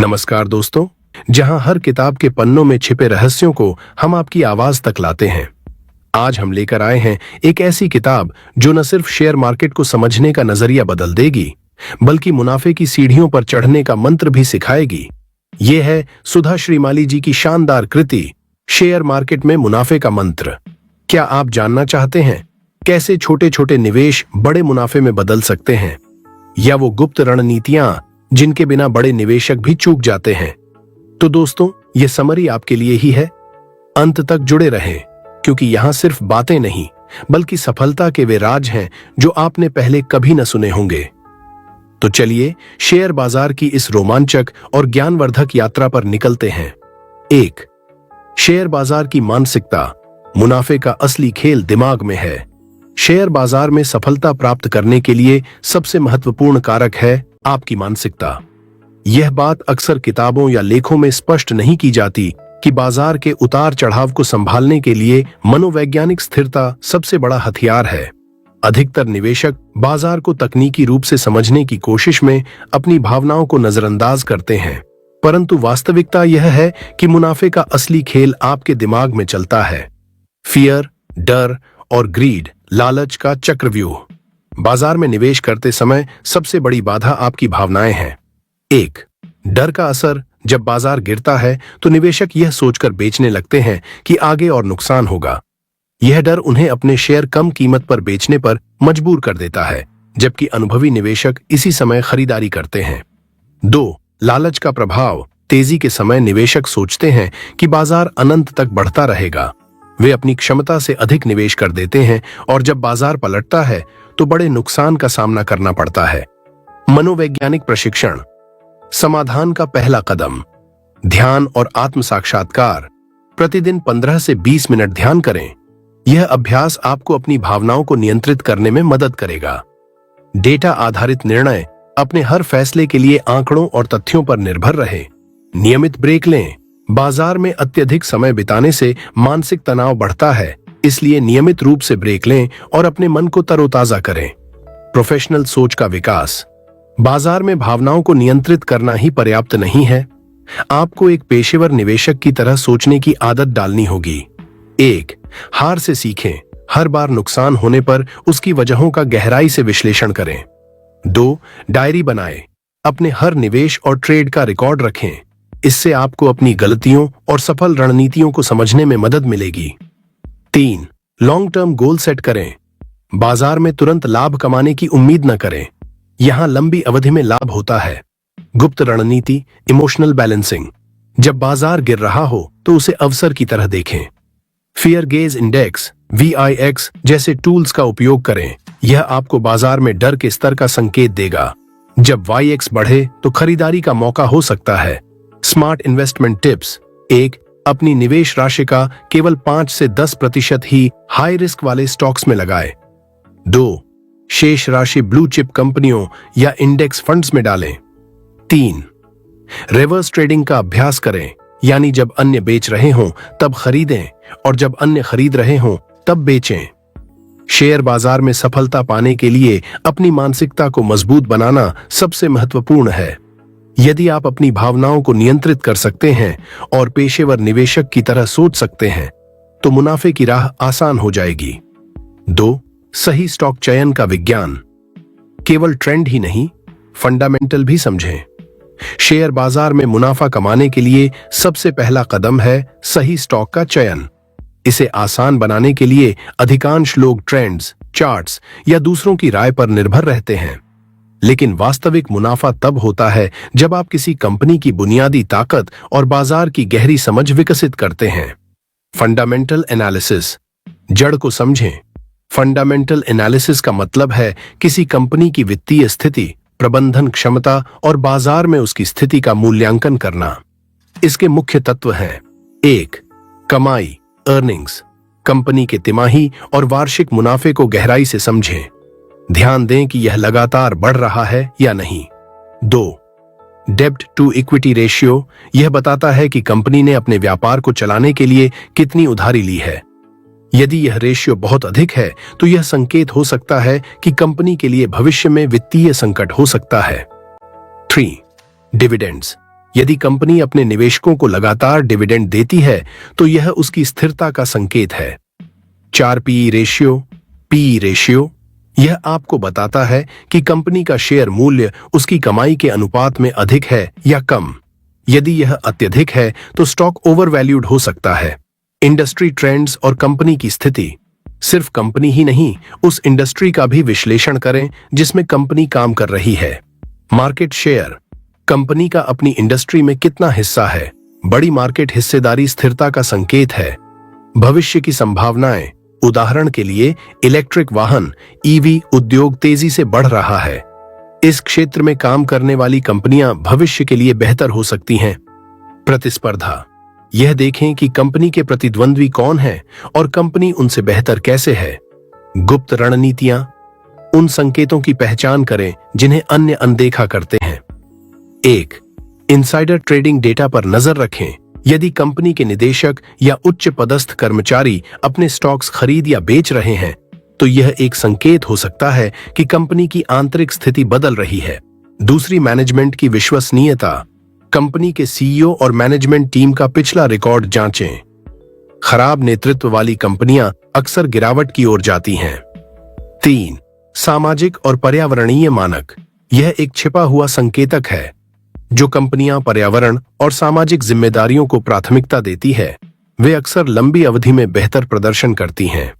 नमस्कार दोस्तों, जहां हर किताब के पन्नों में छिपे रहस्यों को हम आपकी आवाज तक लाते हैं। आज हम लेकर आए हैं एक ऐसी किताब जो न सिर्फ शेयर मार्केट को समझने का नजरिया बदल देगी, बल्कि मुनाफे की सीढ़ियों पर चढ़ने का मंत्र भी सिखाएगी। ये है सुधा श्रीमाली जी की शानदार कृति, शेयर मार्केट में मुनाफे का मंत्र। क्या आप जानना चाहते हैं कैसे छोटे छोटे निवेश बड़े मुनाफे में बदल सकते हैं, या वो गुप्त रणनीतियां जिनके बिना बड़े निवेशक भी चूक जाते हैं? तो दोस्तों, ये समरी आपके लिए ही है। अंत तक जुड़े रहें, क्योंकि यहां सिर्फ बातें नहीं, बल्कि सफलता के वे राज हैं जो आपने पहले कभी न सुने होंगे। तो चलिए शेयर बाजार की इस रोमांचक और ज्ञानवर्धक यात्रा पर निकलते हैं। 1. शेयर बाजार की मानसिकता। मुनाफे का असली खेल दिमाग में है। शेयर बाजार में सफलता प्राप्त करने के लिए सबसे महत्वपूर्ण कारक है आपकी मानसिकता। यह बात अक्सर किताबों या लेखों में स्पष्ट नहीं की जाती कि बाजार के उतार चढ़ाव को संभालने के लिए मनोवैज्ञानिक स्थिरता सबसे बड़ा हथियार है। अधिकतर निवेशक बाजार को तकनीकी रूप से समझने की कोशिश में अपनी भावनाओं को नजरअंदाज करते हैं, परंतु वास्तविकता यह है कि मुनाफे का असली खेल आपके दिमाग में चलता है। फियर, डर और ग्रीड, लालच का चक्रव्यूह। बाजार में निवेश करते समय सबसे बड़ी बाधा आपकी भावनाएं हैं। 1. डर का असर। जब बाजार गिरता है तो निवेशक यह सोचकर बेचने लगते हैं कि आगे और नुकसान होगा। यह डर उन्हें अपने शेयर कम कीमत पर बेचने पर मजबूर कर देता है, जबकि अनुभवी निवेशक इसी समय खरीदारी करते हैं। 2. लालच का प्रभाव। तेजी के समय निवेशक सोचते हैं कि बाजार अनंत तक बढ़ता रहेगा। वे अपनी क्षमता से अधिक निवेश कर देते हैं और जब बाजार पलटता है तो बड़े नुकसान का सामना करना पड़ता है। मनोवैज्ञानिक प्रशिक्षण। समाधान का पहला कदम, ध्यान और आत्म साक्षात्कार। प्रतिदिन 15 से 20 मिनट ध्यान करें। यह अभ्यास आपको अपनी भावनाओं को नियंत्रित करने में मदद करेगा। डेटा आधारित निर्णय। अपने हर फैसले के लिए आंकड़ों और तथ्यों पर निर्भर रहें। नियमित ब्रेक लें। बाजार में अत्यधिक समय बिताने से मानसिक तनाव बढ़ता है, इसलिए नियमित रूप से ब्रेक लें और अपने मन को तरोताजा करें। प्रोफेशनल सोच का विकास। बाजार में भावनाओं को नियंत्रित करना ही पर्याप्त नहीं है, आपको एक पेशेवर निवेशक की तरह सोचने की आदत डालनी होगी। 1. हार से सीखें। हर बार नुकसान होने पर उसकी वजहों का गहराई से विश्लेषण करें। 2. डायरी बनाएं। अपने हर निवेश और ट्रेड का रिकॉर्ड रखें। इससे आपको अपनी गलतियों और सफल रणनीतियों को समझने में मदद मिलेगी। 3. लॉन्ग टर्म गोल सेट करें। बाजार में तुरंत लाभ कमाने की उम्मीद न करें, यहां लंबी अवधि में लाभ होता है। गुप्त रणनीति, इमोशनल बैलेंसिंग। जब बाजार गिर रहा हो तो उसे अवसर की तरह देखें। फियर गेज इंडेक्स, VIX जैसे टूल्स का उपयोग करें। यह आपको बाजार में डर के स्तर का संकेत देगा। जब YX बढ़े तो खरीदारी का मौका हो सकता है। Smart investment tips. 1. अपनी निवेश राशि का केवल 5 से 10% ही हाई रिस्क वाले स्टॉक्स में लगाएं। 2. शेष राशि ब्लू चिप कंपनियों या इंडेक्स फंड्स में डालें। 3. रिवर्स ट्रेडिंग का अभ्यास करें, यानी जब अन्य बेच रहे हों तब खरीदें और जब अन्य खरीद रहे हों तब बेचें। शेयर बाजार में सफलता पाने के लिए अपनी मानसिकता को मजबूत बनाना सबसे महत्वपूर्ण है। यदि आप अपनी भावनाओं को नियंत्रित कर सकते हैं और पेशेवर निवेशक की तरह सोच सकते हैं, तो मुनाफे की राह आसान हो जाएगी। 2. सही स्टॉक चयन का विज्ञान। केवल ट्रेंड ही नहीं, फंडामेंटल भी समझें। शेयर बाजार में मुनाफा कमाने के लिए सबसे पहला कदम है सही स्टॉक का चयन। इसे आसान बनाने के लिए अधिकांश लोग ट्रेंड्स, चार्ट्स या दूसरों की राय पर निर्भर रहते हैं, लेकिन वास्तविक मुनाफा तब होता है जब आप किसी कंपनी की बुनियादी ताकत और बाजार की गहरी समझ विकसित करते हैं। Fundamental analysis. जड़ को समझें। फंडामेंटल एनालिसिस का मतलब है किसी कंपनी की वित्तीय स्थिति, प्रबंधन क्षमता और बाजार में उसकी स्थिति का मूल्यांकन करना। इसके मुख्य तत्व हैं। 1. कमाई, अर्निंग्स। कंपनी के तिमाही और वार्षिक मुनाफे को गहराई से समझें। ध्यान दें कि यह लगातार बढ़ रहा है या नहीं। 2. डेब्ट टू इक्विटी रेशियो। यह बताता है कि कंपनी ने अपने व्यापार को चलाने के लिए कितनी उधारी ली है। यदि यह रेशियो बहुत अधिक है तो यह संकेत हो सकता है कि कंपनी के लिए भविष्य में वित्तीय संकट हो सकता है। 3. डिविडेंड्स। यदि कंपनी अपने निवेशकों को लगातार डिविडेंड देती है तो यह उसकी स्थिरता का संकेत है। 4 पीई रेशियो, पीई रेशियो, यह आपको बताता है कि कंपनी का शेयर मूल्य उसकी कमाई के अनुपात में अधिक है या कम। यदि यह अत्यधिक है तो स्टॉक ओवरवैल्यूड हो सकता है। इंडस्ट्री ट्रेंड्स और कंपनी की स्थिति, सिर्फ कंपनी ही नहीं, उस इंडस्ट्री का भी विश्लेषण करें जिसमें कंपनी काम कर रही है। मार्केट शेयर, कंपनी का अपनी इंडस्ट्री में कितना हिस्सा है। बड़ी मार्केट हिस्सेदारी स्थिरता का संकेत है। भविष्य की संभावनाएं, उदाहरण के लिए इलेक्ट्रिक वाहन, ईवी उद्योग तेजी से बढ़ रहा है। इस क्षेत्र में काम करने वाली कंपनियां भविष्य के लिए बेहतर हो सकती हैं। प्रतिस्पर्धा, यह देखें कि कंपनी के प्रतिद्वंद्वी कौन हैं और कंपनी उनसे बेहतर कैसे है। गुप्त रणनीतियां, उन संकेतों की पहचान करें जिन्हें अन्य अनदेखा करते हैं। 1. इनसाइडर ट्रेडिंग डेटा पर नजर रखें। यदि कंपनी के निदेशक या उच्च पदस्थ कर्मचारी अपने स्टॉक्स खरीद या बेच रहे हैं तो यह एक संकेत हो सकता है कि कंपनी की आंतरिक स्थिति बदल रही है। दूसरी, मैनेजमेंट की विश्वसनीयता, कंपनी के सीईओ और मैनेजमेंट टीम का पिछला रिकॉर्ड जांचें। खराब नेतृत्व वाली कंपनियां अक्सर गिरावट की ओर जाती हैं। 3. सामाजिक और पर्यावरणीय मानक, यह एक छिपा हुआ संकेतक है। जो कंपनियां पर्यावरण और सामाजिक जिम्मेदारियों को प्राथमिकता देती है वे अक्सर लंबी अवधि में बेहतर प्रदर्शन करती हैं।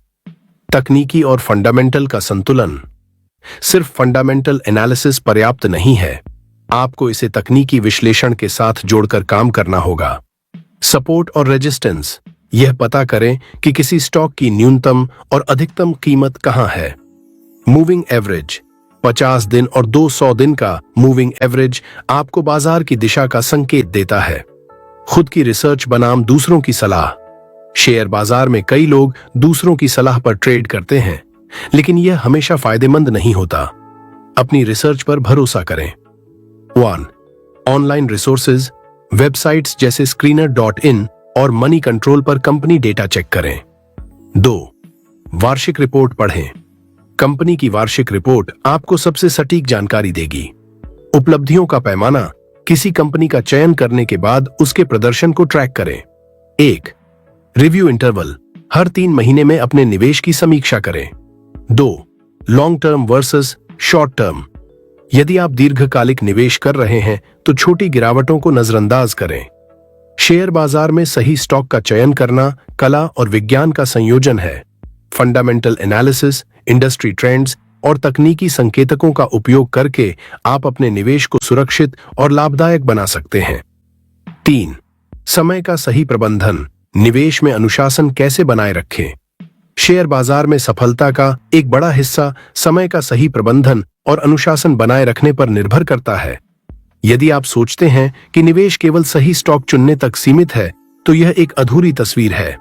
तकनीकी और फंडामेंटल का संतुलन, सिर्फ फंडामेंटल एनालिसिस पर्याप्त नहीं है, आपको इसे तकनीकी विश्लेषण के साथ जोड़कर काम करना होगा। सपोर्ट और रेजिस्टेंस, यह पता करें कि किसी स्टॉक की न्यूनतम और अधिकतम कीमत कहां है। मूविंग एवरेज, 50 दिन और 200 दिन का मूविंग एवरेज आपको बाजार की दिशा का संकेत देता है। खुद की रिसर्च बनाम दूसरों की सलाह, शेयर बाजार में कई लोग दूसरों की सलाह पर ट्रेड करते हैं, लेकिन यह हमेशा फायदेमंद नहीं होता। अपनी रिसर्च पर भरोसा करें। 1. ऑनलाइन रिसोर्सेज, वेबसाइट्स जैसे screener.in और मनी कंट्रोल पर कंपनी डेटा चेक करें। 2. वार्षिक रिपोर्ट पढ़ें। कंपनी की वार्षिक रिपोर्ट आपको सबसे सटीक जानकारी देगी। उपलब्धियों का पैमाना, किसी कंपनी का चयन करने के बाद उसके प्रदर्शन को ट्रैक करें। 1. रिव्यू इंटरवल, हर 3 महीने में अपने निवेश की समीक्षा करें। 2. Long term versus short term, यदि आप दीर्घकालिक निवेश कर रहे हैं तो छोटी गिरावटों को नजरअंदाज करें। शेयर बाजार में सही स्टॉक का चयन करना कला और विज्ञान का संयोजन है। फंडामेंटल एनालिसिस, इंडस्ट्री ट्रेंड्स और तकनीकी संकेतकों का उपयोग करके आप अपने निवेश को सुरक्षित और लाभदायक बना सकते हैं। 3. समय का सही प्रबंधन, निवेश में अनुशासन कैसे बनाए रखें। शेयर बाजार में सफलता का एक बड़ा हिस्सा समय का सही प्रबंधन और अनुशासन बनाए रखने पर निर्भर करता है। यदि आप सोचते हैं कि निवेश केवल सही स्टॉक चुनने तक सीमित है तो यह एक अधूरी तस्वीर है।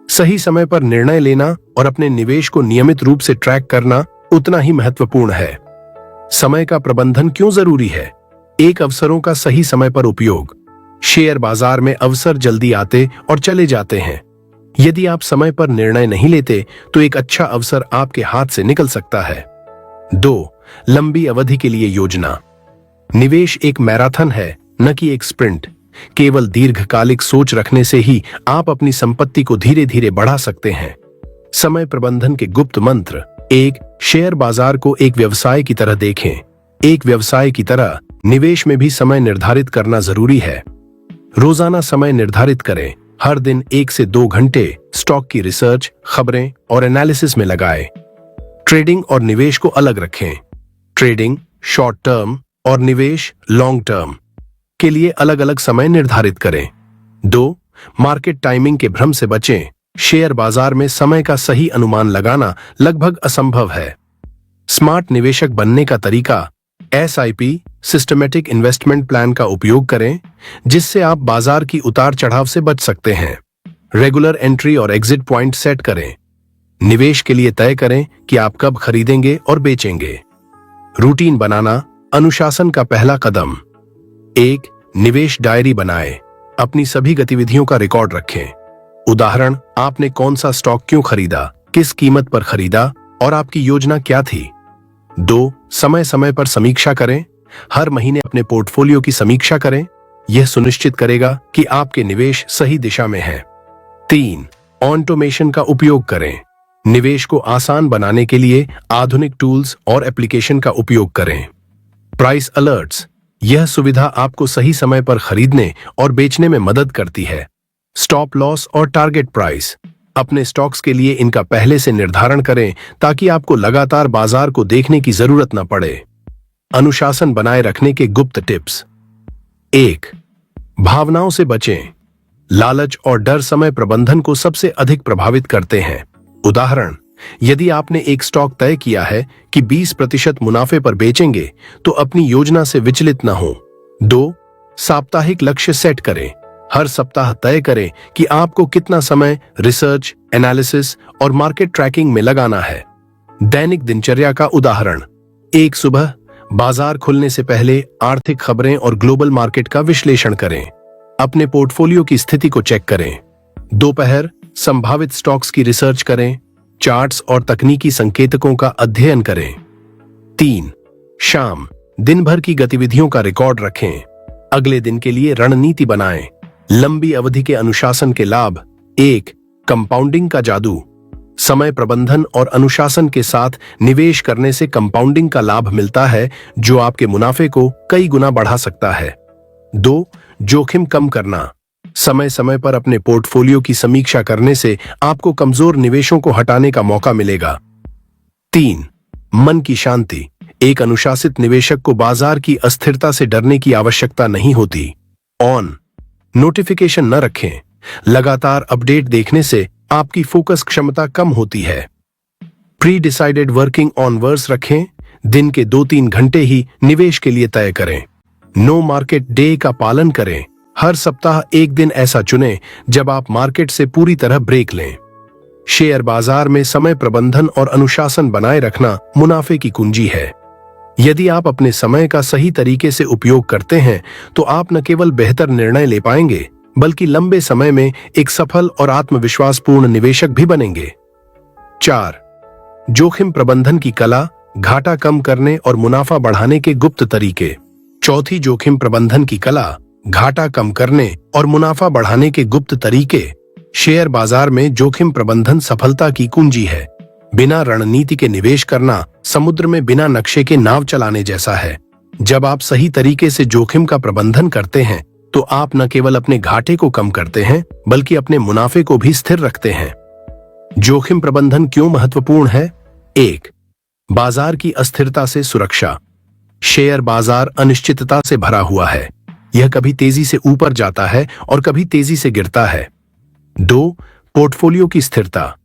सही समय पर निर्णय लेना और अपने निवेश को नियमित रूप से ट्रैक करना उतना ही महत्वपूर्ण है। समय का प्रबंधन क्यों जरूरी है? एक, अवसरों का सही समय पर उपयोग। शेयर बाजार में अवसर जल्दी आते और चले जाते हैं। यदि आप समय पर निर्णय नहीं लेते तो एक अच्छा अवसर आपके हाथ से निकल सकता है। 2. लंबी अवधि के लिए योजना, निवेश एक मैराथन है न कि एक स्प्रिंट। केवल दीर्घकालिक सोच रखने से ही आप अपनी संपत्ति को धीरे धीरे बढ़ा सकते हैं। समय प्रबंधन के गुप्त मंत्र। 1. शेयर बाजार को एक व्यवसाय की तरह देखें। एक व्यवसाय की तरह निवेश में भी समय निर्धारित करना जरूरी है। रोजाना समय निर्धारित करें। हर दिन 1 से 2 घंटे स्टॉक की रिसर्च, खबरें और एनालिसिस में लगाएं। ट्रेडिंग और निवेश को अलग रखें। ट्रेडिंग शॉर्ट टर्म और निवेश लॉन्ग टर्म के लिए अलग अलग समय निर्धारित करें। 2. मार्केट टाइमिंग के भ्रम से बचें। शेयर बाजार में समय का सही अनुमान लगाना लगभग असंभव है। स्मार्ट निवेशक बनने का तरीका, SIP सिस्टमैटिक इन्वेस्टमेंट प्लान का उपयोग करें जिससे आप बाजार की उतार चढ़ाव से बच सकते हैं। रेगुलर एंट्री और एग्जिट पॉइंट सेट करें। निवेश के लिए तय करें कि आप कब खरीदेंगे और बेचेंगे। रूटीन बनाना, अनुशासन का पहला कदम। 1. निवेश डायरी बनाएं। अपनी सभी गतिविधियों का रिकॉर्ड रखें। उदाहरण, आपने कौन सा स्टॉक क्यों खरीदा, किस कीमत पर खरीदा और आपकी योजना क्या थी। 2. समय समय पर समीक्षा करें। हर महीने अपने पोर्टफोलियो की समीक्षा करें। यह सुनिश्चित करेगा कि आपके निवेश सही दिशा में है। 3. ऑटोमेशन का उपयोग करें। निवेश को आसान बनाने के लिए आधुनिक टूल्स और एप्लीकेशन का उपयोग करें। प्राइस अलर्ट्स, यह सुविधा आपको सही समय पर खरीदने और बेचने में मदद करती है। स्टॉप लॉस और टारगेट प्राइस, अपने स्टॉक्स के लिए इनका पहले से निर्धारण करें ताकि आपको लगातार बाजार को देखने की जरूरत न पड़े। अनुशासन बनाए रखने के गुप्त टिप्स। 1. भावनाओं से बचें। लालच और डर समय प्रबंधन को सबसे अधिक प्रभावित करते हैं। उदाहरण, यदि आपने एक स्टॉक तय किया है कि 20% मुनाफे पर बेचेंगे, तो अपनी योजना से विचलित न हो। 2. साप्ताहिक लक्ष्य सेट करें। हर सप्ताह तय करें कि आपको कितना समय रिसर्च, एनालिसिस और मार्केट ट्रैकिंग में लगाना है। दैनिक दिनचर्या का उदाहरण, 1. सुबह बाजार खुलने से पहले आर्थिक खबरें और ग्लोबल मार्केट का विश्लेषण करें। अपने पोर्टफोलियो की स्थिति को चेक करें। दोपहर संभावित स्टॉक्स की रिसर्च करें। चार्ट्स और तकनीकी संकेतकों का अध्ययन करें। 3. शाम दिन भर की गतिविधियों का रिकॉर्ड रखें। अगले दिन के लिए रणनीति बनाएं। लंबी अवधि के अनुशासन के लाभ। 1. कंपाउंडिंग का जादू। समय प्रबंधन और अनुशासन के साथ निवेश करने से कंपाउंडिंग का लाभ मिलता है, जो आपके मुनाफे को कई गुना बढ़ा सकता है। 2. जोखिम कम करना। समय समय पर अपने पोर्टफोलियो की समीक्षा करने से आपको कमजोर निवेशों को हटाने का मौका मिलेगा। 3. मन की शांति। एक अनुशासित निवेशक को बाजार की अस्थिरता से डरने की आवश्यकता नहीं होती। ऑन नोटिफिकेशन न रखें। लगातार अपडेट देखने से आपकी फोकस क्षमता कम होती है। प्री डिसाइडेड वर्किंग ऑनवर्स रखें। दिन के 2-3 घंटे ही निवेश के लिए तय करें। नो मार्केट डे का पालन करें। हर सप्ताह एक दिन ऐसा चुनें जब आप मार्केट से पूरी तरह ब्रेक लें। शेयर बाजार में समय प्रबंधन और अनुशासन बनाए रखना मुनाफे की कुंजी है। यदि आप अपने समय का सही तरीके से उपयोग करते हैं, तो आप न केवल बेहतर निर्णय ले पाएंगे, बल्कि लंबे समय में एक सफल और आत्मविश्वासपूर्ण निवेशक भी बनेंगे। 4. जोखिम प्रबंधन की कला, घाटा कम करने और मुनाफा बढ़ाने के गुप्त तरीके। चौथी जोखिम प्रबंधन की कला, घाटा कम करने और मुनाफा बढ़ाने के गुप्त तरीके। शेयर बाजार में जोखिम प्रबंधन सफलता की कुंजी है। बिना रणनीति के निवेश करना समुद्र में बिना नक्शे के नाव चलाने जैसा है। जब आप सही तरीके से जोखिम का प्रबंधन करते हैं, तो आप न केवल अपने घाटे को कम करते हैं, बल्कि अपने मुनाफे को भी स्थिर रखते हैं। जोखिम प्रबंधन क्यों महत्वपूर्ण है? 1. बाजार की अस्थिरता से सुरक्षा। शेयर बाजार अनिश्चितता से भरा हुआ है। यह कभी तेजी से ऊपर जाता है और कभी तेजी से गिरता है। 2. पोर्टफोलियो की स्थिरता।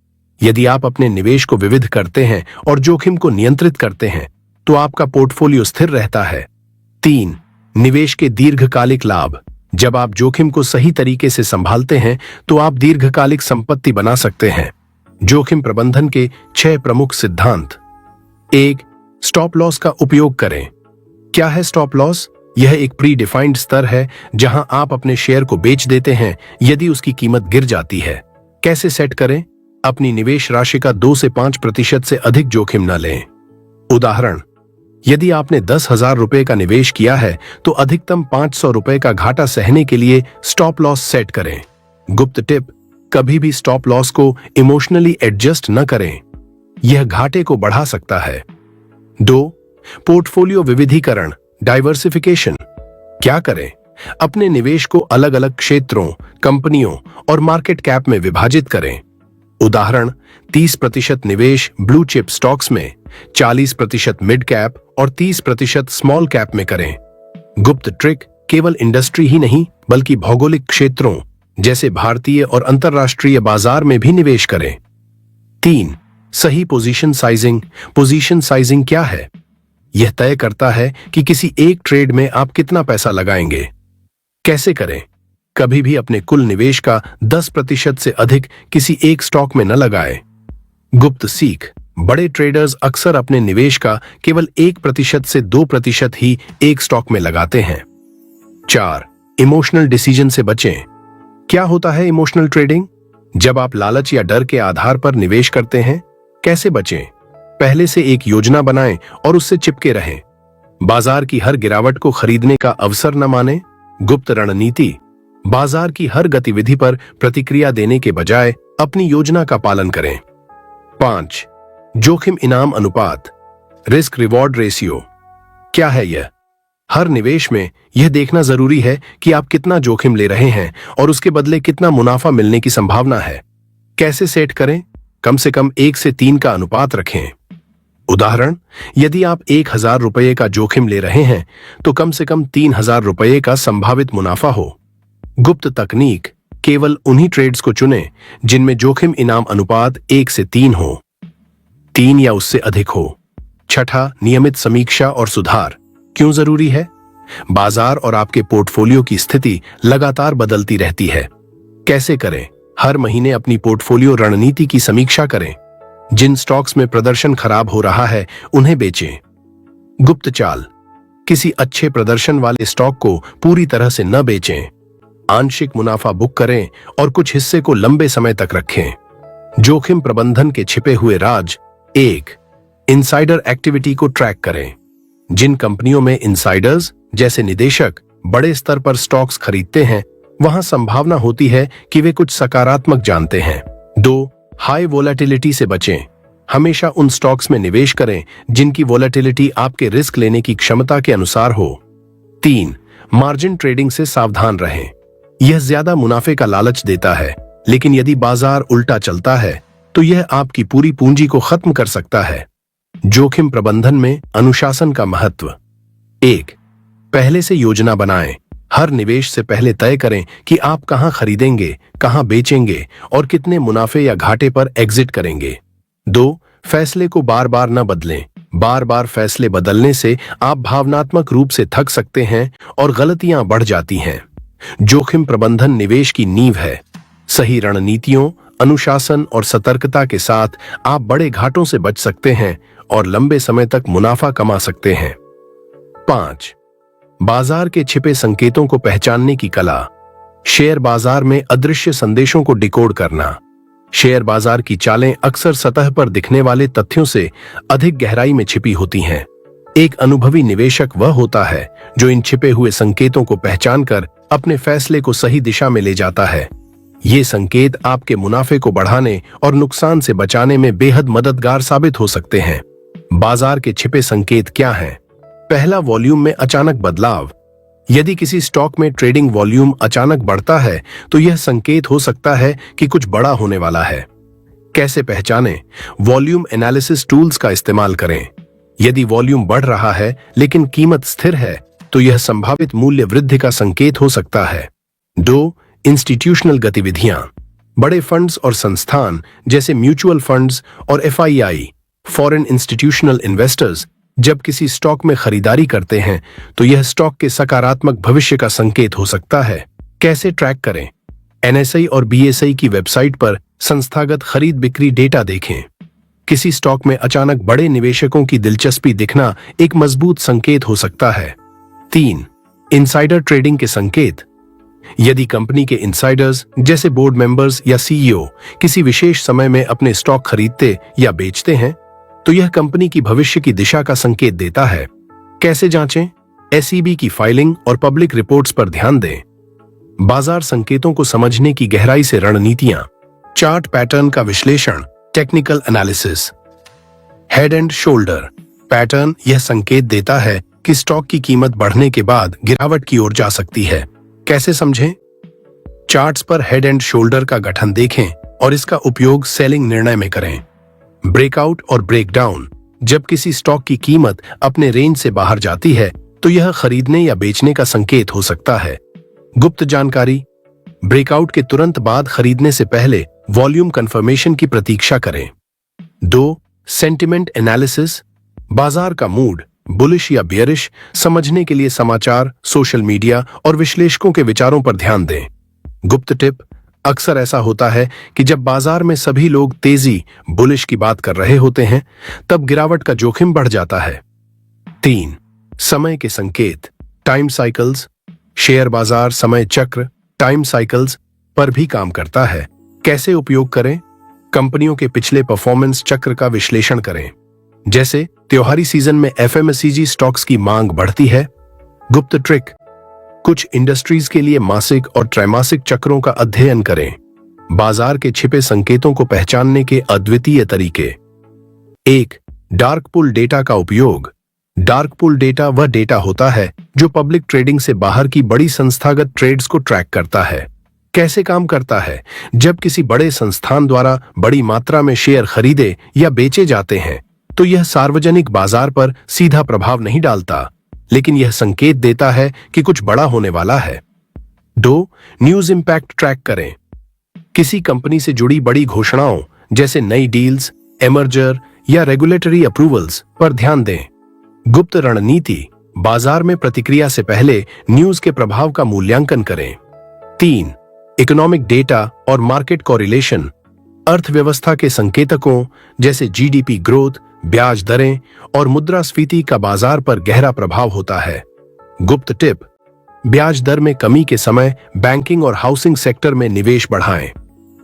यदि आप अपने निवेश को विविध करते हैं और जोखिम को नियंत्रित करते हैं, तो आपका पोर्टफोलियो स्थिर रहता है। 3. निवेश के दीर्घकालिक लाभ। जब आप जोखिम को सही तरीके से संभालते हैं, तो आप दीर्घकालिक संपत्ति बना सकते हैं। जोखिम प्रबंधन के 6 प्रमुख सिद्धांत। 1. स्टॉप लॉस का उपयोग करें। क्या है स्टॉप लॉस? यह एक प्री डिफाइंड स्तर है जहां आप अपने शेयर को बेच देते हैं यदि उसकी कीमत गिर जाती है। कैसे सेट करें? अपनी निवेश राशि का 2 से 5% से अधिक जोखिम न लें। उदाहरण, यदि आपने 10,000 रुपए का निवेश किया है, तो अधिकतम 500 रुपए का घाटा सहने के लिए स्टॉप लॉस सेट करें। गुप्त टिप, कभी भी स्टॉप लॉस को इमोशनली एडजस्ट न करें, यह घाटे को बढ़ा सकता है। 2. पोर्टफोलियो विविधीकरण, डाइवर्सिफिकेशन। क्या करें? अपने निवेश को अलग अलग क्षेत्रों, कंपनियों और मार्केट कैप में विभाजित करें। उदाहरण, 30% निवेश ब्लू चिप स्टॉक्स में, 40% मिड कैप और 30% स्मॉल कैप में करें। गुप्त ट्रिक, केवल इंडस्ट्री ही नहीं, बल्कि भौगोलिक क्षेत्रों जैसे भारतीय और अंतर्राष्ट्रीय बाजार में भी निवेश करें। 3. सही पोजीशन साइजिंग। पोजीशन साइजिंग क्या है? यह तय करता है कि किसी एक ट्रेड में आप कितना पैसा लगाएंगे। कैसे करें? कभी भी अपने कुल निवेश का 10% से अधिक किसी एक स्टॉक में न लगाएं। गुप्त सीख, बड़े ट्रेडर्स अक्सर अपने निवेश का केवल 1% से 2% ही एक स्टॉक में लगाते हैं। 4. इमोशनल डिसीजन से बचें। क्या होता है इमोशनल ट्रेडिंग? जब आप लालच या डर के आधार पर निवेश करते हैं। कैसे बचें? पहले से एक योजना बनाएं और उससे चिपके रहें। बाजार की हर गिरावट को खरीदने का अवसर न मानें। गुप्त रणनीति, बाजार की हर गतिविधि पर प्रतिक्रिया देने के बजाय अपनी योजना का पालन करें। 5. जोखिम इनाम अनुपात, रिस्क रिवॉर्ड रेशियो। क्या है यह? हर निवेश में यह देखना जरूरी है कि आप कितना जोखिम ले रहे हैं और उसके बदले कितना मुनाफा मिलने की संभावना है। कैसे सेट करें? कम से कम 1 से 3 का अनुपात रखें। उदाहरण, यदि आप 1,000 रुपये का जोखिम ले रहे हैं तो कम से कम 3,000 रुपये का संभावित मुनाफा हो। गुप्त तकनीक, केवल उन्हीं ट्रेड्स को चुनें जिनमें जोखिम इनाम अनुपात 1 से 3 हो, 3 या उससे अधिक हो। 6. नियमित समीक्षा और सुधार। क्यों जरूरी है? बाजार और आपके पोर्टफोलियो की स्थिति लगातार बदलती रहती है। कैसे करें? हर महीने अपनी पोर्टफोलियो रणनीति की समीक्षा करें। जिन स्टॉक्स में प्रदर्शन खराब हो रहा है उन्हें बेचें। गुप्त चाल, किसी अच्छे प्रदर्शन वाले स्टॉक को पूरी तरह से न बेचें। आंशिक मुनाफा बुक करें और कुछ हिस्से को लंबे समय तक रखें। जोखिम प्रबंधन के छिपे हुए राज। 1. इनसाइडर एक्टिविटी को ट्रैक करें। जिन कंपनियों में इनसाइडर्स जैसे निदेशक बड़े स्तर पर स्टॉक्स खरीदते हैं, वहां संभावना होती है कि वे कुछ सकारात्मक जानते हैं। 2. हाई वोलेटिलिटी से बचें। हमेशा उन स्टॉक्स में निवेश करें जिनकी वोलेटिलिटी आपके रिस्क लेने की क्षमता के अनुसार हो। 3. मार्जिन ट्रेडिंग से सावधान रहें। यह ज्यादा मुनाफे का लालच देता है, लेकिन यदि बाजार उल्टा चलता है तो यह आपकी पूरी पूंजी को खत्म कर सकता है। जोखिम प्रबंधन में अनुशासन का महत्व। 1. पहले से योजना बनाएं। हर निवेश से पहले तय करें कि आप कहां खरीदेंगे, कहां बेचेंगे और कितने मुनाफे या घाटे पर एग्जिट करेंगे। 2. फैसले को बार बार न बदलें। बार बार फैसले बदलने से आप भावनात्मक रूप से थक सकते हैं और गलतियां बढ़ जाती हैं। जोखिम प्रबंधन निवेश की नींव है। सही रणनीतियों, अनुशासन और सतर्कता के साथ आप बड़े घाटों से बच सकते हैं और लंबे समय तक मुनाफा कमा सकते हैं। 5. बाजार के छिपे संकेतों को पहचानने की कला। शेयर बाजार में अदृश्य संदेशों को डिकोड करना। शेयर बाजार की चालें अक्सर सतह पर दिखने वाले तथ्यों से अधिक गहराई में छिपी होती हैं। एक अनुभवी निवेशक वह होता है जो इन छिपे हुए संकेतों को पहचानकर अपने फैसले को सही दिशा में ले जाता है। ये संकेत आपके मुनाफे को बढ़ाने और नुकसान से बचाने में बेहद मददगार साबित हो सकते हैं। बाजार के छिपे संकेत क्या हैं? पहला, वॉल्यूम में अचानक बदलाव। यदि किसी स्टॉक में ट्रेडिंग वॉल्यूम अचानक बढ़ता है तो यह संकेत हो सकता है कि कुछ बड़ा होने वाला है। कैसे पहचानें? वॉल्यूम एनालिसिस टूल्स का इस्तेमाल करें। यदि वॉल्यूम बढ़ रहा है लेकिन कीमत स्थिर है तो यह संभावित मूल्य वृद्धि का संकेत हो सकता है। 2. इंस्टीट्यूशनल गतिविधियां। बड़े फंड्स और संस्थान जैसे म्यूचुअल फंड्स और FII, फॉरेन इंस्टीट्यूशनल इन्वेस्टर्स, जब किसी स्टॉक में खरीदारी करते हैं तो यह स्टॉक के सकारात्मक भविष्य का संकेत हो सकता है। कैसे ट्रैक करें? NSI और BSI की वेबसाइट पर संस्थागत खरीद बिक्री डेटा देखें। किसी स्टॉक में अचानक बड़े निवेशकों की दिलचस्पी दिखना एक मजबूत संकेत हो सकता है। 3. इनसाइडर ट्रेडिंग के संकेत। यदि कंपनी के इनसाइडर्स जैसे बोर्ड मेंबर्स या CEO किसी विशेष समय में अपने स्टॉक खरीदते या बेचते हैं तो यह कंपनी की भविष्य की दिशा का संकेत देता है। कैसे जांचें? SEB की फाइलिंग और पब्लिक रिपोर्ट्स पर ध्यान दें। बाजार संकेतों को समझने की गहराई से रणनीतियां। चार्ट पैटर्न का विश्लेषण, technical analysis. Head and shoulder pattern यह संकेत देता है कि स्टॉक की कीमत बढ़ने के बाद गिरावट की ओर जा सकती है। कैसे समझें? चार्ट्स पर हेड एंड शोल्डर का गठन देखें और इसका उपयोग सेलिंग निर्णय में करें। ब्रेकआउट और ब्रेकडाउन, जब किसी स्टॉक की कीमत अपने रेंज से बाहर जाती है तो यह खरीदने या बेचने का संकेत हो सकता है। गुप्त जानकारी, ब्रेकआउट के तुरंत बाद खरीदने से पहले वॉल्यूम कंफर्मेशन की प्रतीक्षा करें। 2. सेंटिमेंट एनालिसिस, बाजार का मूड, बुलिश या बियरिश, समझने के लिए समाचार, सोशल मीडिया और विश्लेषकों के विचारों पर ध्यान दें। गुप्त टिप, अक्सर ऐसा होता है कि जब बाजार में सभी लोग तेजी, बुलिश की बात कर रहे होते हैं तब गिरावट का जोखिम बढ़ जाता है। 3. समय के संकेत, टाइम साइकिल्स। शेयर बाजार समय चक्र, टाइम साइकिल्स पर भी काम करता है। कैसे उपयोग करें? कंपनियों के पिछले परफॉर्मेंस चक्र का विश्लेषण करें। जैसे त्योहारी सीजन में FMCG स्टॉक्स की मांग बढ़ती है। गुप्त ट्रिक, कुछ इंडस्ट्रीज के लिए मासिक और त्रैमासिक चक्रों का अध्ययन करें। बाजार के छिपे संकेतों को पहचानने के अद्वितीय तरीके। 1. डार्क पूल डेटा का उपयोग। डार्क पूल डेटा वह डेटा होता है जो पब्लिक ट्रेडिंग से बाहर की बड़ी संस्थागत ट्रेड्स को ट्रैक करता है। कैसे काम करता है? जब किसी बड़े संस्थान द्वारा बड़ी मात्रा में शेयर खरीदे या बेचे जाते हैं तो यह सार्वजनिक बाजार पर सीधा प्रभाव नहीं डालता, लेकिन यह संकेत देता है कि कुछ बड़ा होने वाला है। 2. न्यूज इंपैक्ट ट्रैक करें। किसी कंपनी से जुड़ी बड़ी घोषणाओं जैसे नई डील्स, एमर्जर या रेगुलेटरी अप्रूवल्स पर ध्यान दें। गुप्त रणनीति। बाजार में प्रतिक्रिया से पहले न्यूज के प्रभाव का मूल्यांकन करें। 3. इकोनॉमिक डेटा और मार्केट कोरिलेशन। अर्थव्यवस्था के संकेतकों जैसे जीडीपी ग्रोथ, ब्याज दरें और मुद्रास्फीति का बाजार पर गहरा प्रभाव होता है। गुप्त टिप। ब्याज दर में कमी के समय बैंकिंग और हाउसिंग सेक्टर में निवेश बढ़ाएं।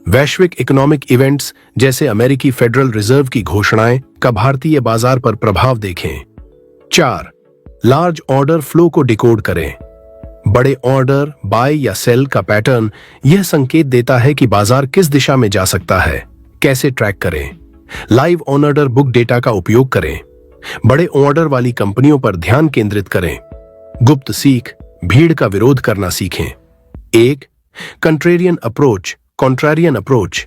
वैश्विक इकोनॉमिक इवेंट्स जैसे अमेरिकी फेडरल रिजर्व की घोषणाएं का भारतीय बाजार पर प्रभाव देखें। 4. लार्ज ऑर्डर फ्लो को डिकोड करें। बड़े ऑर्डर, बाय या सेल का पैटर्न यह संकेत देता है कि बाजार किस दिशा में जा सकता है। कैसे ट्रैक करें? Live on order book data का उपयोग करें। बड़े ऑर्डर वाली कंपनियों पर ध्यान केंद्रित करें। गुप्त सीख। भीड़ का विरोध करना सीखें। 1. कंट्रेरियन अप्रोच, कॉन्ट्रारियन अप्रोच।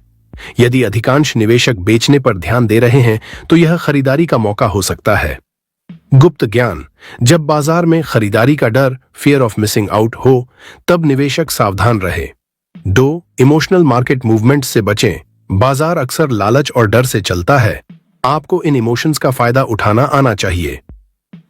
यदि अधिकांश निवेशक बेचने पर ध्यान दे रहे हैं तो यह खरीदारी का मौका हो सकता है। गुप्त ज्ञान। जब बाजार में खरीदारी का डर, फियर ऑफ मिसिंग आउट हो, तब निवेशक सावधान रहे। 2. इमोशनल मार्केट मूवमेंट से बचें। बाजार अक्सर लालच और डर से चलता है। आपको इन इमोशंस का फायदा उठाना आना चाहिए।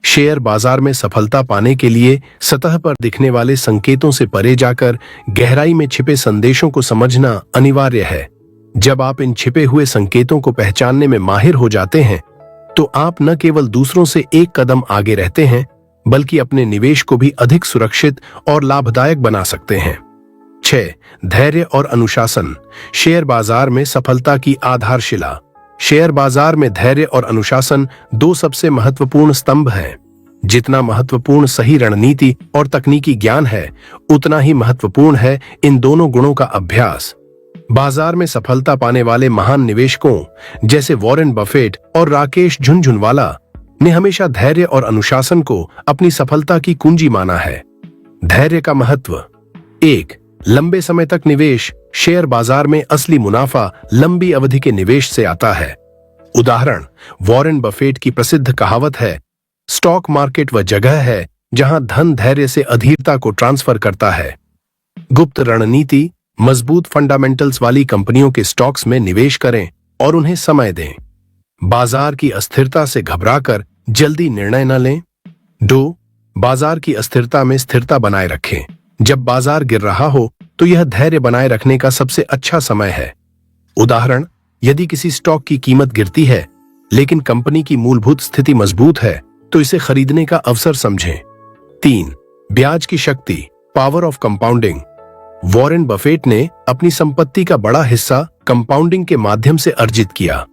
शेयर बाजार में सफलता पाने के लिए सतह पर दिखने वाले संकेतों से परे जाकर गहराई में छिपे संदेशों को समझना अनिवार्य है। जब आप इन छिपे हुए संकेतों को पहचानने में माहिर हो जाते हैं तो आप न केवल दूसरों से एक कदम आगे रहते हैं बल्कि अपने निवेश को भी अधिक सुरक्षित और लाभदायक बना सकते हैं। 6. धैर्य और अनुशासन। शेयर बाजार में सफलता की आधारशिला। शेयर बाजार में धैर्य और अनुशासन 2 सबसे महत्वपूर्ण स्तंभ हैं। जितना महत्वपूर्ण सही रणनीति और तकनीकी ज्ञान है, उतना ही महत्वपूर्ण है इन दोनों गुणों का अभ्यास। बाजार में सफलता पाने वाले महान निवेशकों जैसे वॉरेन बफेट और राकेश झुनझुनवाला ने हमेशा धैर्य और अनुशासन को अपनी सफलता की कुंजी माना है। धैर्य का महत्व। 1. लंबे समय तक निवेश। शेयर बाजार में असली मुनाफा लंबी अवधि के निवेश से आता है। उदाहरण, वॉरेन बफेट की प्रसिद्ध कहावत है, स्टॉक मार्केट वह जगह है जहां धन धैर्य से अधीरता को ट्रांसफर करता है। गुप्त रणनीति। मजबूत फंडामेंटल्स वाली कंपनियों के स्टॉक्स में निवेश करें और उन्हें समय दें। बाजार की अस्थिरता से घबराकर जल्दी निर्णय न लें। 2. बाजार की अस्थिरता में स्थिरता बनाए रखें। जब बाजार गिर रहा हो तो यह धैर्य बनाए रखने का सबसे अच्छा समय है। उदाहरण, यदि किसी स्टॉक की कीमत गिरती है लेकिन कंपनी की मूलभूत स्थिति मजबूत है तो इसे खरीदने का अवसर समझें। 3. ब्याज की शक्ति, power of compounding. Warren Buffett ने अपनी संपत्ति का बड़ा हिस्सा कंपाउंडिंग के माध्यम से अर्जित किया।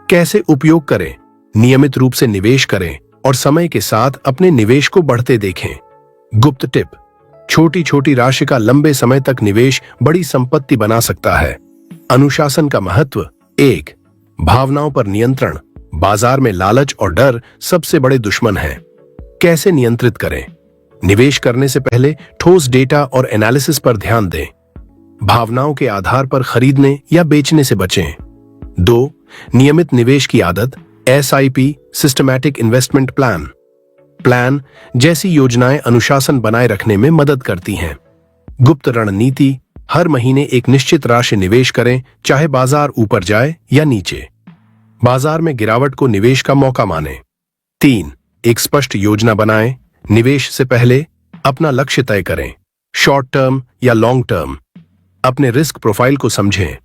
कैसे उपयोग करें? नियमित रूप से निवेश करें और समय के साथ अपने निवेश को बढ़ते देखें। गुप्त टिप। छोटी छोटी राशि का लंबे समय तक निवेश बड़ी संपत्ति बना सकता है। अनुशासन का महत्व। 1. भावनाओं पर नियंत्रण। बाजार में लालच और डर सबसे बड़े दुश्मन हैं। कैसे नियंत्रित करें? निवेश करने से पहले ठोस डेटा और एनालिसिस पर ध्यान दें। भावनाओं के आधार पर खरीदने या बेचने से बचें। 2. नियमित निवेश की आदत। SIP, सिस्टमैटिक इन्वेस्टमेंट प्लान जैसी योजनाएं अनुशासन बनाए रखने में मदद करती हैं। गुप्त रणनीति। हर महीने एक निश्चित राशि निवेश करें, चाहे बाजार ऊपर जाए या नीचे। बाजार में गिरावट को निवेश का मौका मानें। 3. एक स्पष्ट योजना बनाएं। निवेश से पहले अपना लक्ष्य तय करें, शॉर्ट टर्म या लॉन्ग टर्म। अपने रिस्क प्रोफाइल को समझें।